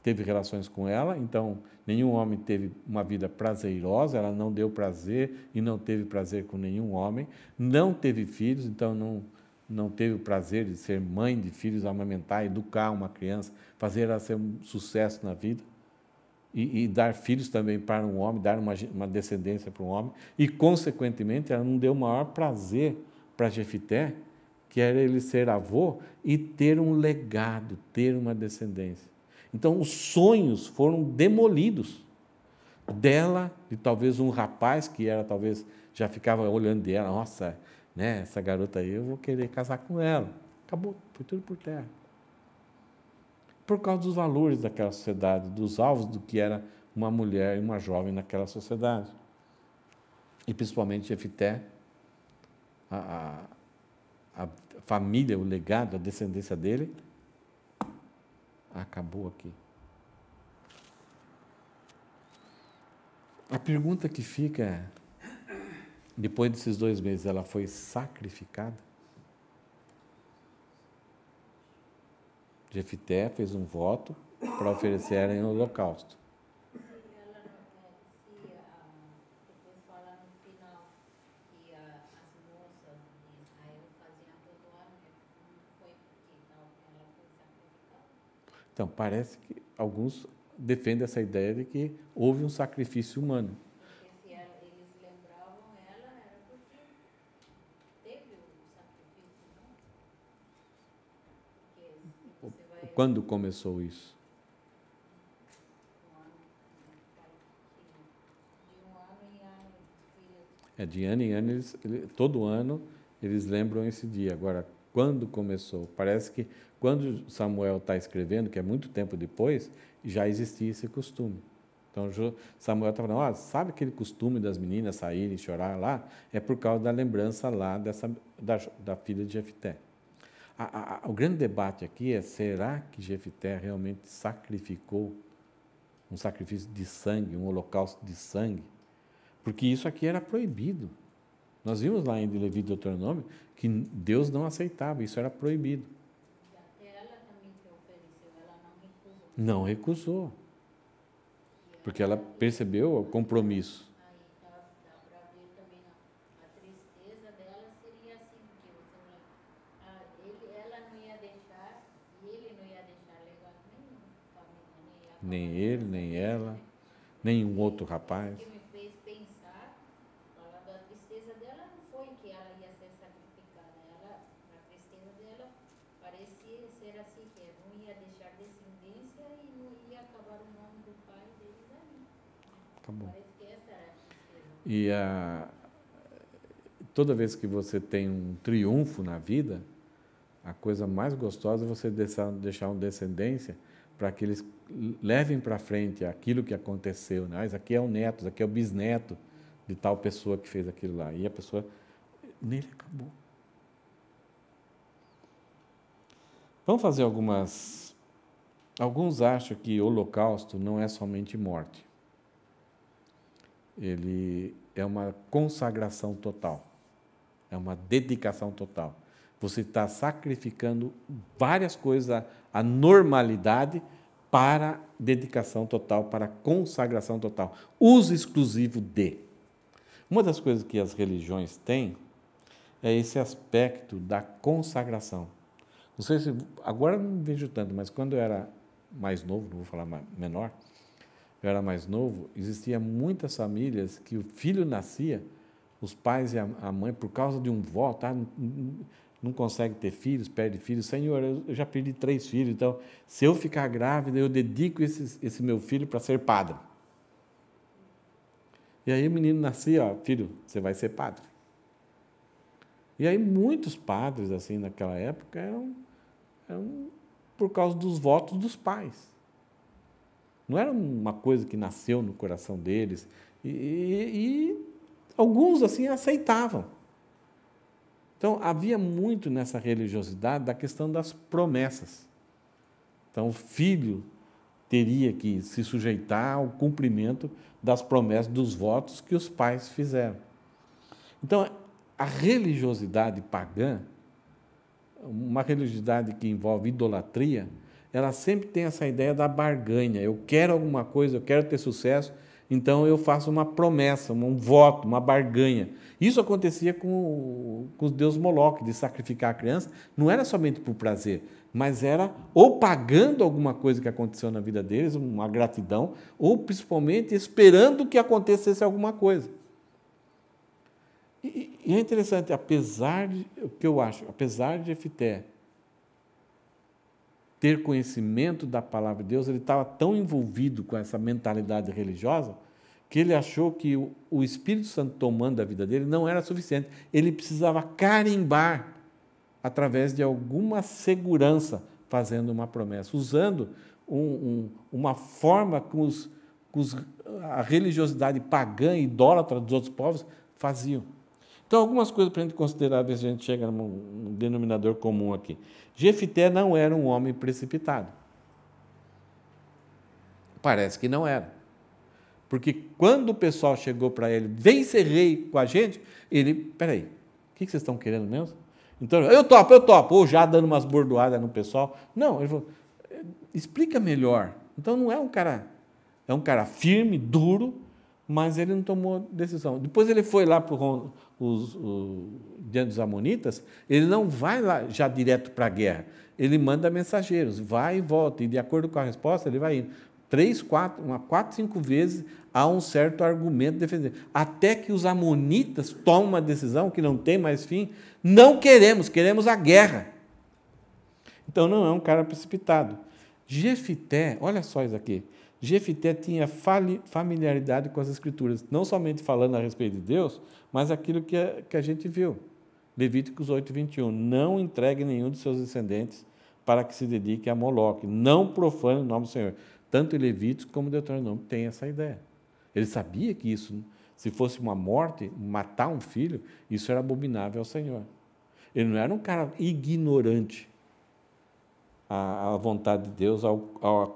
teve relações com ela, então nenhum homem teve uma vida prazerosa, ela não deu prazer e não teve prazer com nenhum homem, não teve filhos, então não teve o prazer de ser mãe de filhos, amamentar, educar uma criança, fazer ela ser um sucesso na vida, e dar filhos também para um homem, dar uma descendência para um homem, e consequentemente ela não deu o maior prazer para Jefité, que era ele ser avô e ter um legado, ter uma descendência. Então, os sonhos foram demolidos dela, de talvez um rapaz que era, talvez, já ficava olhando dela, nossa, né, essa garota aí, eu vou querer casar com ela. Acabou, foi tudo por terra. Por causa dos valores daquela sociedade, dos alvos do que era uma mulher e uma jovem naquela sociedade. E principalmente Jefité, a família, o legado, a descendência dele, acabou aqui. A pergunta que fica é, depois desses 2 meses, ela foi sacrificada? Jefité fez um voto para oferecer ela em holocausto. Então, parece que alguns defendem essa ideia de que houve um sacrifício humano. Porque se eles lembravam ela, era porque teve o sacrifício, não? Porque se você vai Quando começou isso? um ano, fala que de um ano em ano, filhos. De ano em ano, todo ano, eles lembram esse dia. Agora, quando começou? Parece que quando Samuel está escrevendo, que é muito tempo depois, já existia esse costume. Então, Samuel está falando, sabe aquele costume das meninas saírem e chorar lá? É por causa da lembrança lá da filha de Jefité. O grande debate aqui é, será que Jefité realmente sacrificou um sacrifício de sangue, um holocausto de sangue? Porque isso aqui era proibido. Nós vimos lá em Levítico e Deuteronômio que Deus não aceitava, isso era proibido. Até ela também que ofereceu, ela não recusou. Não recusou, porque ela percebeu o compromisso. Aí dá para ver também a tristeza dela seria assim, porque você ela não ia deixar, e ele não ia deixar legado nenhum, família, Nem ele, nem ela, nem um outro rapaz. O que me fez pensar, falar da tristeza dela, não foi que ela ia ser sacrificada, a tristeza dela parecia ser assim, que não ia deixar descendência e não ia acabar o nome do pai deles ali. Acabou. Parece que essa era a tristeza. E toda vez que você tem um triunfo na vida, a coisa mais gostosa é você deixar uma descendência para que eles levem para frente aquilo que aconteceu. Né? Isso aqui é o neto, isso aqui é o bisneto de tal pessoa que fez aquilo lá. E a pessoa, nele acabou. Vamos fazer alguns acham que o holocausto não é somente morte. Ele é uma consagração total. É uma dedicação total. Você está sacrificando várias coisas, a normalidade, para dedicação total, para consagração total. Uso exclusivo de. Uma das coisas que as religiões têm é esse aspecto da consagração. Não sei se agora eu não vejo tanto, mas quando eu era mais novo, não vou falar menor, eu era mais novo, existia muitas famílias que o filho nascia, os pais e a mãe, por causa de um voto, não consegue ter filhos, perde filhos. Senhor, eu já perdi 3 filhos, então, se eu ficar grávida, eu dedico esse meu filho para ser padre. E aí o menino nascia, filho, você vai ser padre. E aí muitos padres, assim, naquela época, eram por causa dos votos dos pais. Não era uma coisa que nasceu no coração deles. E alguns, assim, aceitavam. Então, havia muito nessa religiosidade da questão das promessas. Então, o filho teria que se sujeitar ao cumprimento das promessas, dos votos que os pais fizeram. Então, a religiosidade pagã, uma religiosidade que envolve idolatria, ela sempre tem essa ideia da barganha. Eu quero alguma coisa, eu quero ter sucesso, então eu faço uma promessa, um voto, uma barganha. Isso acontecia com os deuses Moloque, de sacrificar a criança, não era somente por prazer, mas era ou pagando alguma coisa que aconteceu na vida deles, uma gratidão, ou principalmente esperando que acontecesse alguma coisa. E é interessante, o que eu acho, apesar de Jefité ter conhecimento da palavra de Deus, ele estava tão envolvido com essa mentalidade religiosa que ele achou que o Espírito Santo tomando a vida dele não era suficiente. Ele precisava carimbar através de alguma segurança, fazendo uma promessa, usando uma forma que a religiosidade pagã e idólatra dos outros povos faziam. Então, algumas coisas para a gente considerar, ver se a gente chega num denominador comum aqui. Jefité não era um homem precipitado. Parece que não era. Porque quando o pessoal chegou para ele, vem ser rei com a gente, ele, peraí, o que vocês estão querendo mesmo? Então, eu topo, ou já dando umas bordoadas no pessoal. Não, ele falou, explica melhor. Então, não é um cara, é um cara firme, duro, mas ele não tomou decisão. Depois ele foi lá para diante dos amonitas, ele não vai lá já direto para a guerra, ele manda mensageiros, vai e volta, e de acordo com a resposta, ele vai indo. 3, 4, 5 vezes há um certo argumento de defender. Até que os amonitas tomam uma decisão que não tem mais fim, não queremos a guerra. Então não é um cara precipitado. Jefité, olha só isso aqui, Jefité tinha familiaridade com as Escrituras, não somente falando a respeito de Deus, mas aquilo que a gente viu. Levíticos 8, 21. Não entregue nenhum de seus descendentes para que se dedique a Moloque. Não profane o nome do Senhor. Tanto em Levíticos como em Deuteronômio tem essa ideia. Ele sabia que isso, se fosse uma morte, matar um filho, isso era abominável ao Senhor. Ele não era um cara ignorante à vontade de Deus, à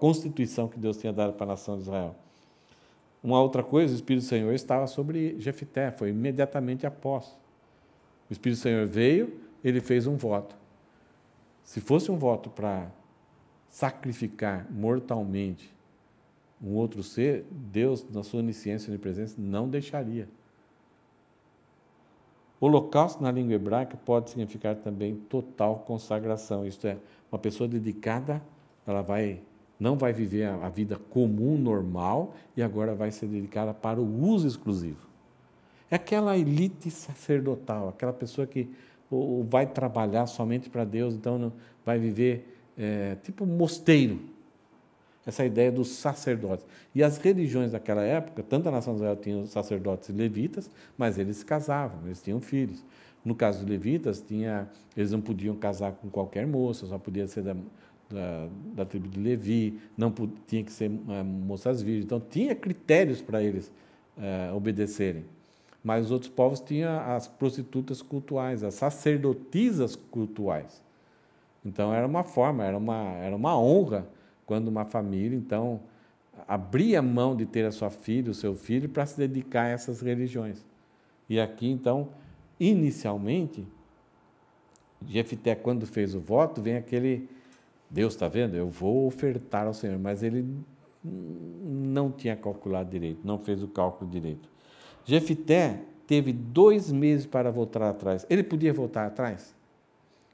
constituição que Deus tinha dado para a nação de Israel. Uma outra coisa, o Espírito do Senhor estava sobre Jefité, foi imediatamente após. O Espírito do Senhor veio, ele fez um voto. Se fosse um voto para sacrificar mortalmente um outro ser, Deus, na sua onisciência e onipresença, não deixaria. Holocausto, na língua hebraica, pode significar também total consagração, isto é, uma pessoa dedicada, ela não vai viver a vida comum, normal, e agora vai ser dedicada para o uso exclusivo. É aquela elite sacerdotal, aquela pessoa que vai trabalhar somente para Deus, então não vai viver tipo mosteiro. Essa ideia dos sacerdotes. E as religiões daquela época, tanto a nação de Israel tinha os sacerdotes e levitas, mas eles se casavam, eles tinham filhos. No caso dos levitas, eles não podiam casar com qualquer moça, só podia ser da tribo de Levi, não tinha que ser moças virgens. Então, tinha critérios para eles obedecerem. Mas os outros povos tinham as prostitutas cultuais, as sacerdotisas cultuais. Então, era uma forma, era uma honra quando uma família, então, abria mão de ter a sua filha, o seu filho, para se dedicar a essas religiões. E aqui, então, inicialmente, Jefité, quando fez o voto, vem aquele, Deus está vendo, eu vou ofertar ao Senhor, mas ele não tinha calculado direito, não fez o cálculo direito. Jefité teve 2 meses para voltar atrás. Ele podia voltar atrás?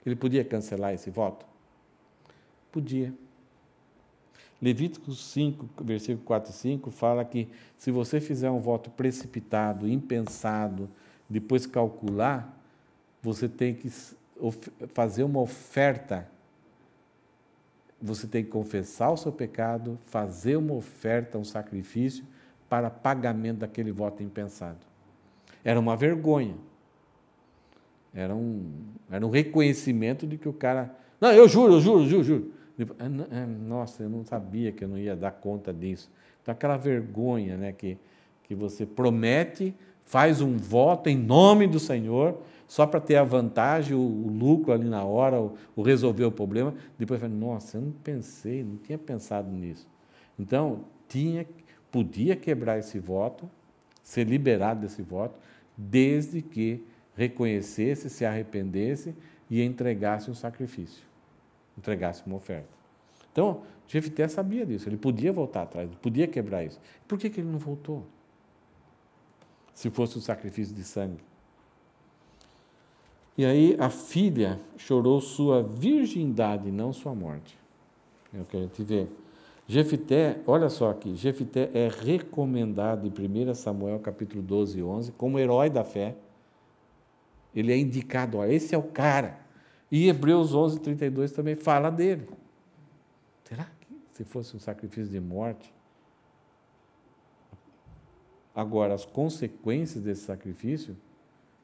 Ele podia cancelar esse voto? Podia. Levíticos 5, versículo 4 e 5, fala que se você fizer um voto precipitado, impensado, depois calcular, você tem que fazer uma oferta. Você tem que confessar o seu pecado, fazer uma oferta, um sacrifício, para pagamento daquele voto impensado. Era uma vergonha. Era um reconhecimento de que o cara... Não, eu juro. Nossa, eu não sabia que eu não ia dar conta disso. Então, aquela vergonha, né, que você promete, faz um voto em nome do Senhor, só para ter a vantagem, o lucro ali na hora, o resolver o problema. Depois fala, nossa, eu não tinha pensado nisso. Então, podia quebrar esse voto, ser liberado desse voto, desde que reconhecesse, se arrependesse e entregasse um sacrifício, entregasse uma oferta. Então, Jefité sabia disso, ele podia voltar atrás, ele podia quebrar isso. Por que ele não voltou? Se fosse um sacrifício de sangue. E aí a filha chorou sua virgindade, não sua morte. É o que a gente vê. Jefité, olha só aqui, Jefité é recomendado em 1 Samuel capítulo 12 e 11 como herói da fé. Ele é indicado, esse é o cara. E Hebreus 11, 32 também fala dele. Será que se fosse um sacrifício de morte? Agora, as consequências desse sacrifício,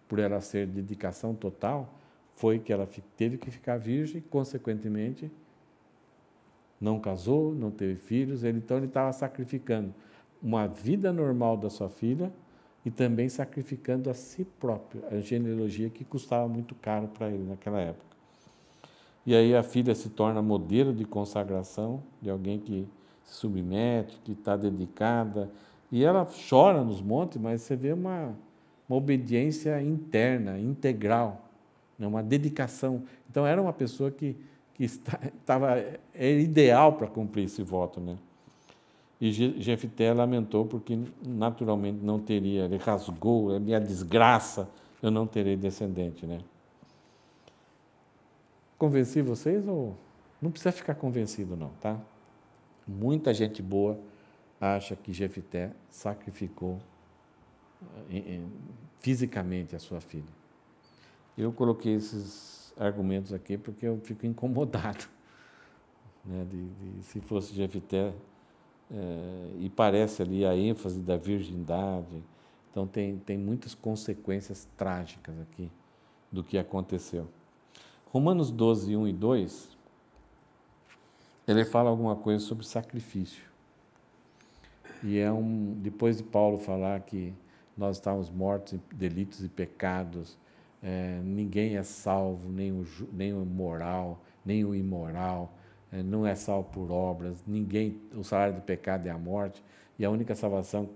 por ela ser dedicação total, foi que ela teve que ficar virgem, consequentemente, não casou, não teve filhos, então ele estava sacrificando uma vida normal da sua filha e também sacrificando a si próprio, a genealogia que custava muito caro para ele naquela época. E aí a filha se torna modelo de consagração, de alguém que se submete, que está dedicada, e ela chora nos montes, mas você vê uma obediência interna, integral, né? Uma dedicação. Então era uma pessoa que era ideal para cumprir esse voto, né? E Jefté lamentou porque naturalmente não teria, ele rasgou, é minha desgraça, eu não terei descendente, né? Convenci vocês ou não precisa ficar convencido não, tá? Muita gente boa acha que Jefté sacrificou fisicamente a sua filha. Eu coloquei esses argumentos aqui porque eu fico incomodado, né, se fosse Jefté, e parece ali a ênfase da virgindade. Então tem muitas consequências trágicas aqui do que aconteceu. Romanos 12, 1 e 2, ele fala alguma coisa sobre sacrifício. E depois de Paulo falar que nós estávamos mortos em delitos e pecados, ninguém é salvo, nem o moral, nem o imoral, não é salvo por obras, o salário do pecado é a morte, e a única salvação,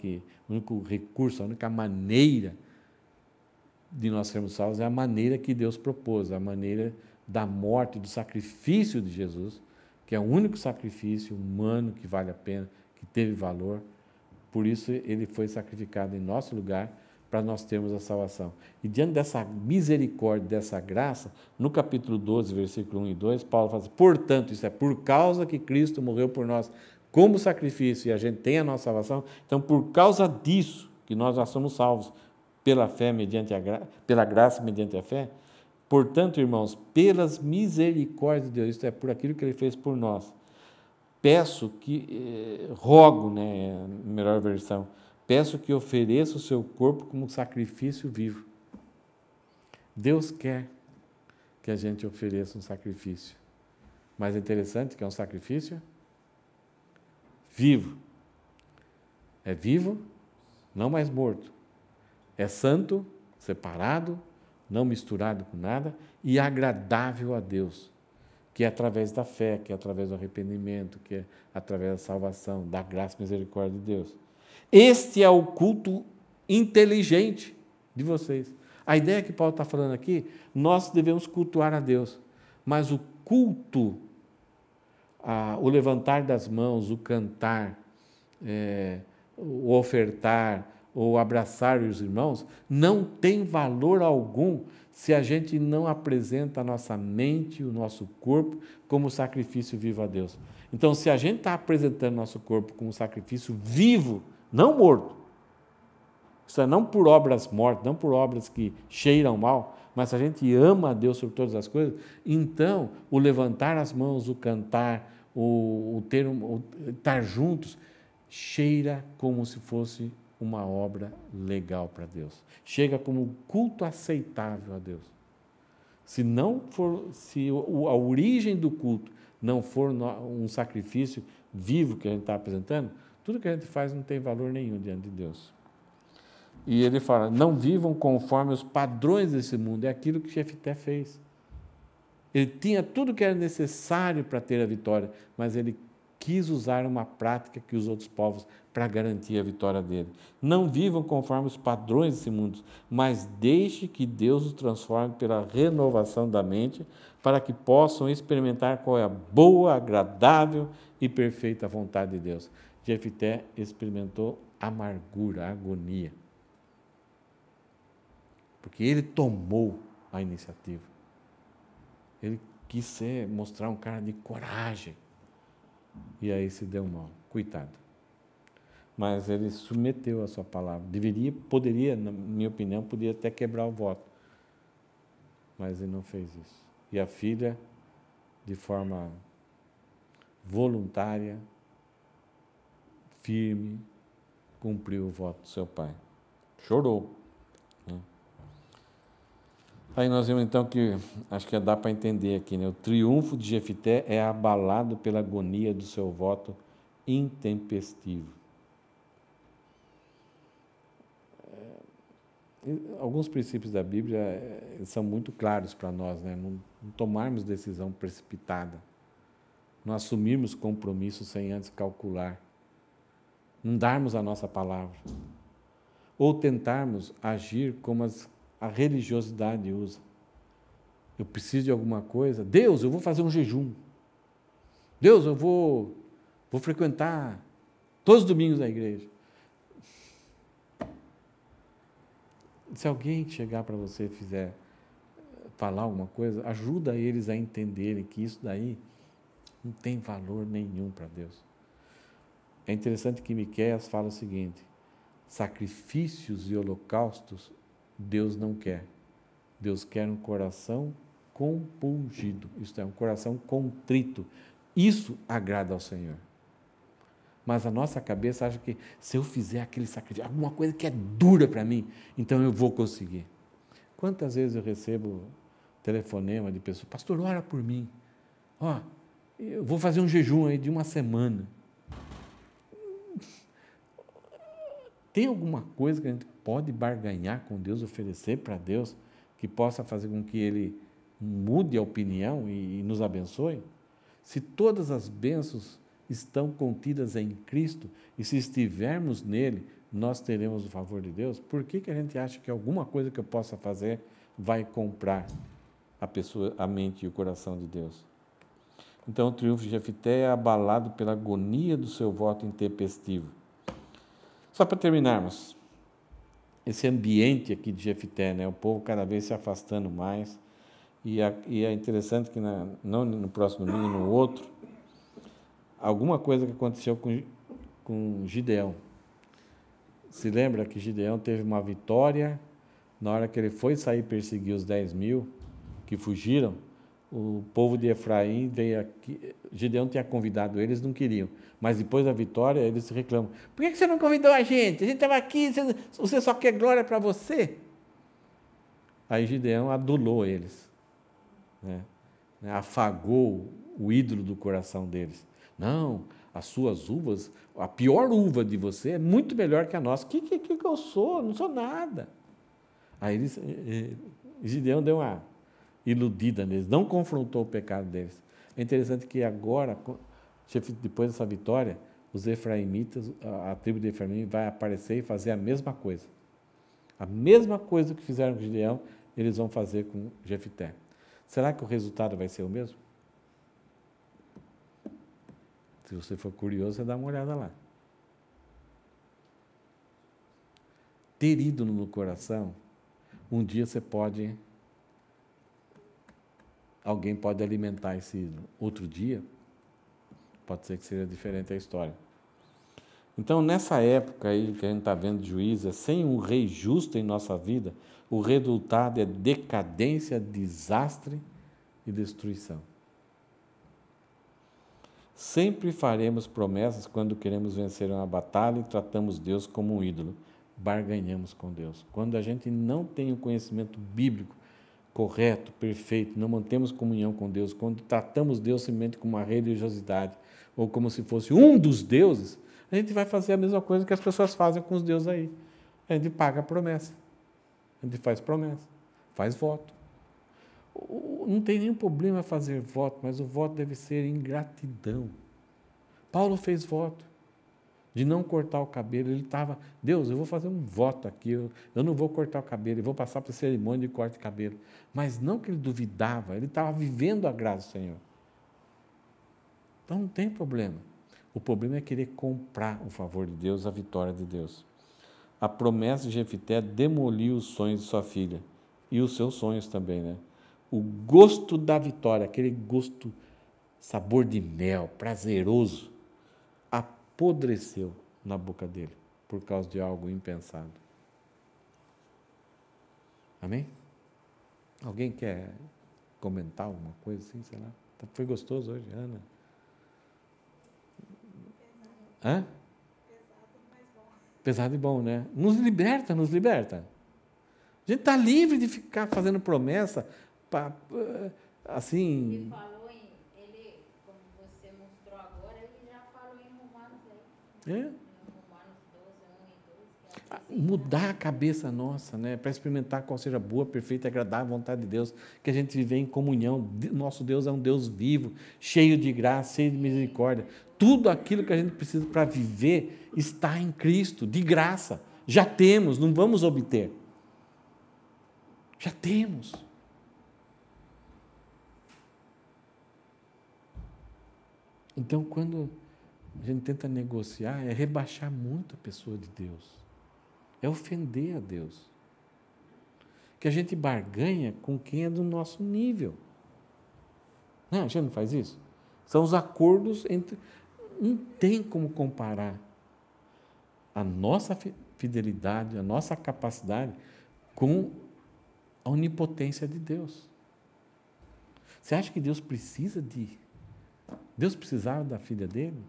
o único recurso, a única maneira de nós sermos salvos é a maneira que Deus propôs, a maneira da morte, do sacrifício de Jesus, que é o único sacrifício humano que vale a pena, que teve valor. Por isso ele foi sacrificado em nosso lugar, para nós termos a salvação. E diante dessa misericórdia, dessa graça, no capítulo 12, versículo 1 e 2, Paulo fala assim: portanto, isso é por causa que Cristo morreu por nós como sacrifício e a gente tem a nossa salvação, então por causa disso que nós já somos salvos pela fé, pela graça mediante a fé. Portanto, irmãos, pelas misericórdias de Deus, isto é, por aquilo que Ele fez por nós, rogo, né, melhor versão, peço que ofereça o seu corpo como sacrifício vivo. Deus quer que a gente ofereça um sacrifício. Mas é interessante que é um sacrifício vivo. É vivo, não mais morto. É santo, separado, não misturado com nada e agradável a Deus, que é através da fé, que é através do arrependimento, que é através da salvação, da graça e misericórdia de Deus. Este é o culto inteligente de vocês. A ideia que Paulo está falando aqui, nós devemos cultuar a Deus, mas o culto, o levantar das mãos, o cantar, o ofertar, ou abraçar os irmãos, não tem valor algum se a gente não apresenta a nossa mente, o nosso corpo, como sacrifício vivo a Deus. Então, se a gente está apresentando nosso corpo como sacrifício vivo, não morto, isso é não por obras mortas, não por obras que cheiram mal, mas se a gente ama a Deus sobre todas as coisas, então o levantar as mãos, o cantar, o estar juntos, cheira como se fosse uma obra legal para Deus. Chega como um culto aceitável a Deus. Se a origem do culto não for um sacrifício vivo que a gente está apresentando, tudo que a gente faz não tem valor nenhum diante de Deus. E ele fala, não vivam conforme os padrões desse mundo. É aquilo que Jefté fez. Ele tinha tudo que era necessário para ter a vitória, mas ele quis usar uma prática que os outros povos para garantir a vitória dele. Não vivam conforme os padrões desse mundo, mas deixe que Deus os transforme pela renovação da mente, para que possam experimentar qual é a boa, agradável e perfeita vontade de Deus. Jefté experimentou amargura, agonia, porque ele tomou a iniciativa. Ele quis mostrar um cara de coragem, e aí se deu mal, coitado. Mas ele submeteu a sua palavra. Poderia, na minha opinião, poderia até quebrar o voto, mas ele não fez isso. E a filha, de forma voluntária, firme, cumpriu o voto do seu pai. Chorou, né? Aí nós vemos então que, acho que dá para entender aqui, né? O triunfo de Jefté é abalado pela agonia do seu voto intempestivo. Alguns princípios da Bíblia são muito claros para nós, né? Não tomarmos decisão precipitada, não assumirmos compromisso sem antes calcular, não darmos a nossa palavra, ou tentarmos agir como a religiosidade usa. Eu preciso de alguma coisa, Deus, eu vou fazer um jejum, Deus, eu vou frequentar todos os domingos na igreja. Se alguém chegar para você e fizer falar alguma coisa, ajuda eles a entenderem que isso daí não tem valor nenhum para Deus. É interessante que Miqueias fala o seguinte: sacrifícios e holocaustos Deus não quer. Deus quer um coração compungido, isto é, um coração contrito. Isso agrada ao Senhor. Mas a nossa cabeça acha que se eu fizer aquele sacrifício, alguma coisa que é dura para mim, então eu vou conseguir. Quantas vezes eu recebo telefonema de pessoas: pastor, ora por mim. Ó, eu vou fazer um jejum aí de uma semana. Tem alguma coisa que a gente pode barganhar com Deus, oferecer para Deus, que possa fazer com que Ele mude a opinião e nos abençoe? Se todas as bênçãos estão contidas em Cristo, e se estivermos nele, nós teremos o favor de Deus, por que a gente acha que alguma coisa que eu possa fazer vai comprar a pessoa, a mente e o coração de Deus? Então, o triunfo de Jefité é abalado pela agonia do seu voto intempestivo. Só para terminarmos, esse ambiente aqui de Jefité, né? O povo cada vez se afastando mais, e é interessante que não no próximo domingo, no outro, alguma coisa que aconteceu com Gideão. Se lembra que Gideão teve uma vitória, na hora que ele foi sair perseguir os 10.000 que fugiram, o povo de Efraim veio aqui, Gideão tinha convidado eles, não queriam, mas depois da vitória eles se reclamam: por que você não convidou a gente estava aqui, você só quer glória para você? Aí Gideão adulou eles, né? Afagou o ídolo do coração deles. Não, as suas uvas, a pior uva de você é muito melhor que a nossa. Que eu sou? Não sou nada. Aí Gideão deu uma iludida neles, não confrontou o pecado deles. É interessante que agora, depois dessa vitória, os efraimitas, a tribo de Efraim vai aparecer e fazer a mesma coisa. A mesma coisa que fizeram com Gideão, eles vão fazer com Jefité. Será que o resultado vai ser o mesmo? Se você for curioso, você dá uma olhada lá. Ter ídolo no coração, um dia alguém pode alimentar esse ídolo. Outro dia, pode ser que seja diferente a história. Então, nessa época aí que a gente está vendo de Juízes, sem um rei justo em nossa vida, o resultado é decadência, desastre e destruição. Sempre faremos promessas quando queremos vencer uma batalha e tratamos Deus como um ídolo. Barganhamos com Deus. Quando a gente não tem o conhecimento bíblico correto, perfeito, não mantemos comunhão com Deus, quando tratamos Deus simplesmente como uma religiosidade, ou como se fosse um dos deuses, a gente vai fazer a mesma coisa que as pessoas fazem com os deuses aí. A gente paga a promessa. A gente faz promessa, faz voto. Não tem nenhum problema fazer voto, mas o voto deve ser em gratidão. Paulo fez voto de não cortar o cabelo. Ele estava: Deus, eu vou fazer um voto aqui, eu não vou cortar o cabelo, eu vou passar para a cerimônia de corte de cabelo. Mas não que ele duvidava, ele estava vivendo a graça do Senhor. Então não tem problema. O problema é querer comprar o favor de Deus, a vitória de Deus. A promessa de Jefité demoliu os sonhos de sua filha, e os seus sonhos também, né? O gosto da vitória, aquele gosto, sabor de mel, prazeroso, apodreceu na boca dele, por causa de algo impensado. Amém? Alguém quer comentar alguma coisa assim, sei lá? Foi gostoso hoje, Ana? Hã? Pesado e bom, né? Nos liberta, nos liberta. A gente está livre de ficar fazendo promessa, assim... Ele falou como você mostrou agora, ele já falou em Romanos aí. É? Romanos 12, 1 e 2. Mudar a cabeça nossa, né? Para experimentar qual seja a boa, perfeita e agradável vontade de Deus, que a gente vive em comunhão. Nosso Deus é um Deus vivo, cheio de graça, cheio de misericórdia. Tudo aquilo que a gente precisa para viver está em Cristo, de graça. Já temos, não vamos obter. Já temos. Então, quando a gente tenta negociar, é rebaixar muito a pessoa de Deus. É ofender a Deus. Que a gente barganha com quem é do nosso nível. Não, a gente não faz isso? São os acordos entre... Não tem como comparar a nossa fidelidade, a nossa capacidade com a onipotência de Deus. Você acha que Deus precisa Deus precisava da filha dele?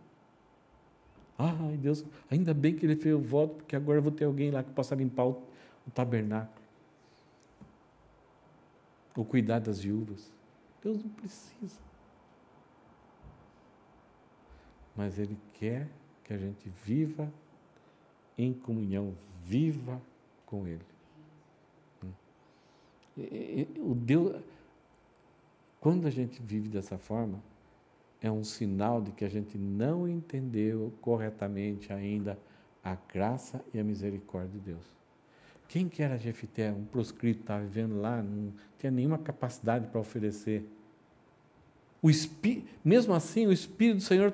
Ai, Deus, ainda bem que ele fez o voto, porque agora eu vou ter alguém lá que possa limpar o tabernáculo. Ou cuidar das viúvas. Deus não precisa. Mas Ele quer que a gente viva em comunhão, viva com Ele. O Deus, quando a gente vive dessa forma, é um sinal de que a gente não entendeu corretamente ainda a graça e a misericórdia de Deus. Quem que era Jefité? Um proscrito, estava vivendo lá, não tinha nenhuma capacidade para oferecer. Mesmo assim, o Espírito do Senhor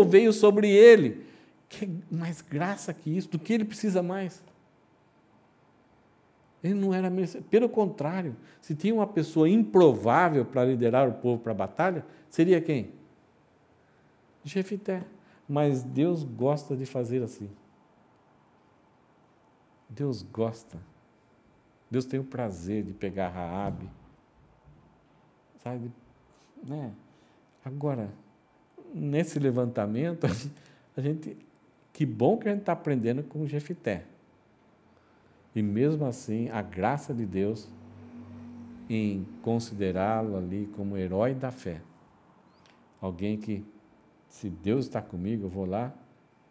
veio sobre ele. Que mais graça que isso? Do que ele precisa mais? Ele não era merecedor. Pelo contrário, se tinha uma pessoa improvável para liderar o povo para a batalha, seria quem? Jefité. Mas Deus gosta de fazer assim. Deus gosta. Deus tem o prazer de pegar Raabe. Sabe? Né? Agora, nesse levantamento, que bom que a gente está aprendendo com Jefité. E mesmo assim, a graça de Deus em considerá-lo ali como herói da fé. Alguém que, se Deus está comigo, eu vou lá,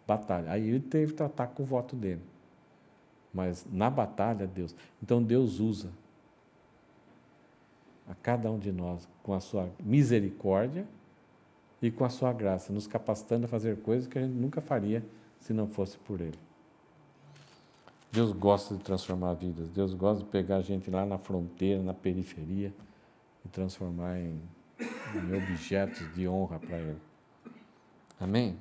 batalha. Aí ele teve que tratar com o voto dele. Mas na batalha, Deus. Então Deus usa a cada um de nós com a sua misericórdia e com a sua graça, nos capacitando a fazer coisas que a gente nunca faria se não fosse por Ele. Deus gosta de transformar vidas. Deus gosta de pegar a gente lá na fronteira, na periferia e transformar em objetos de honra para Ele. Amém?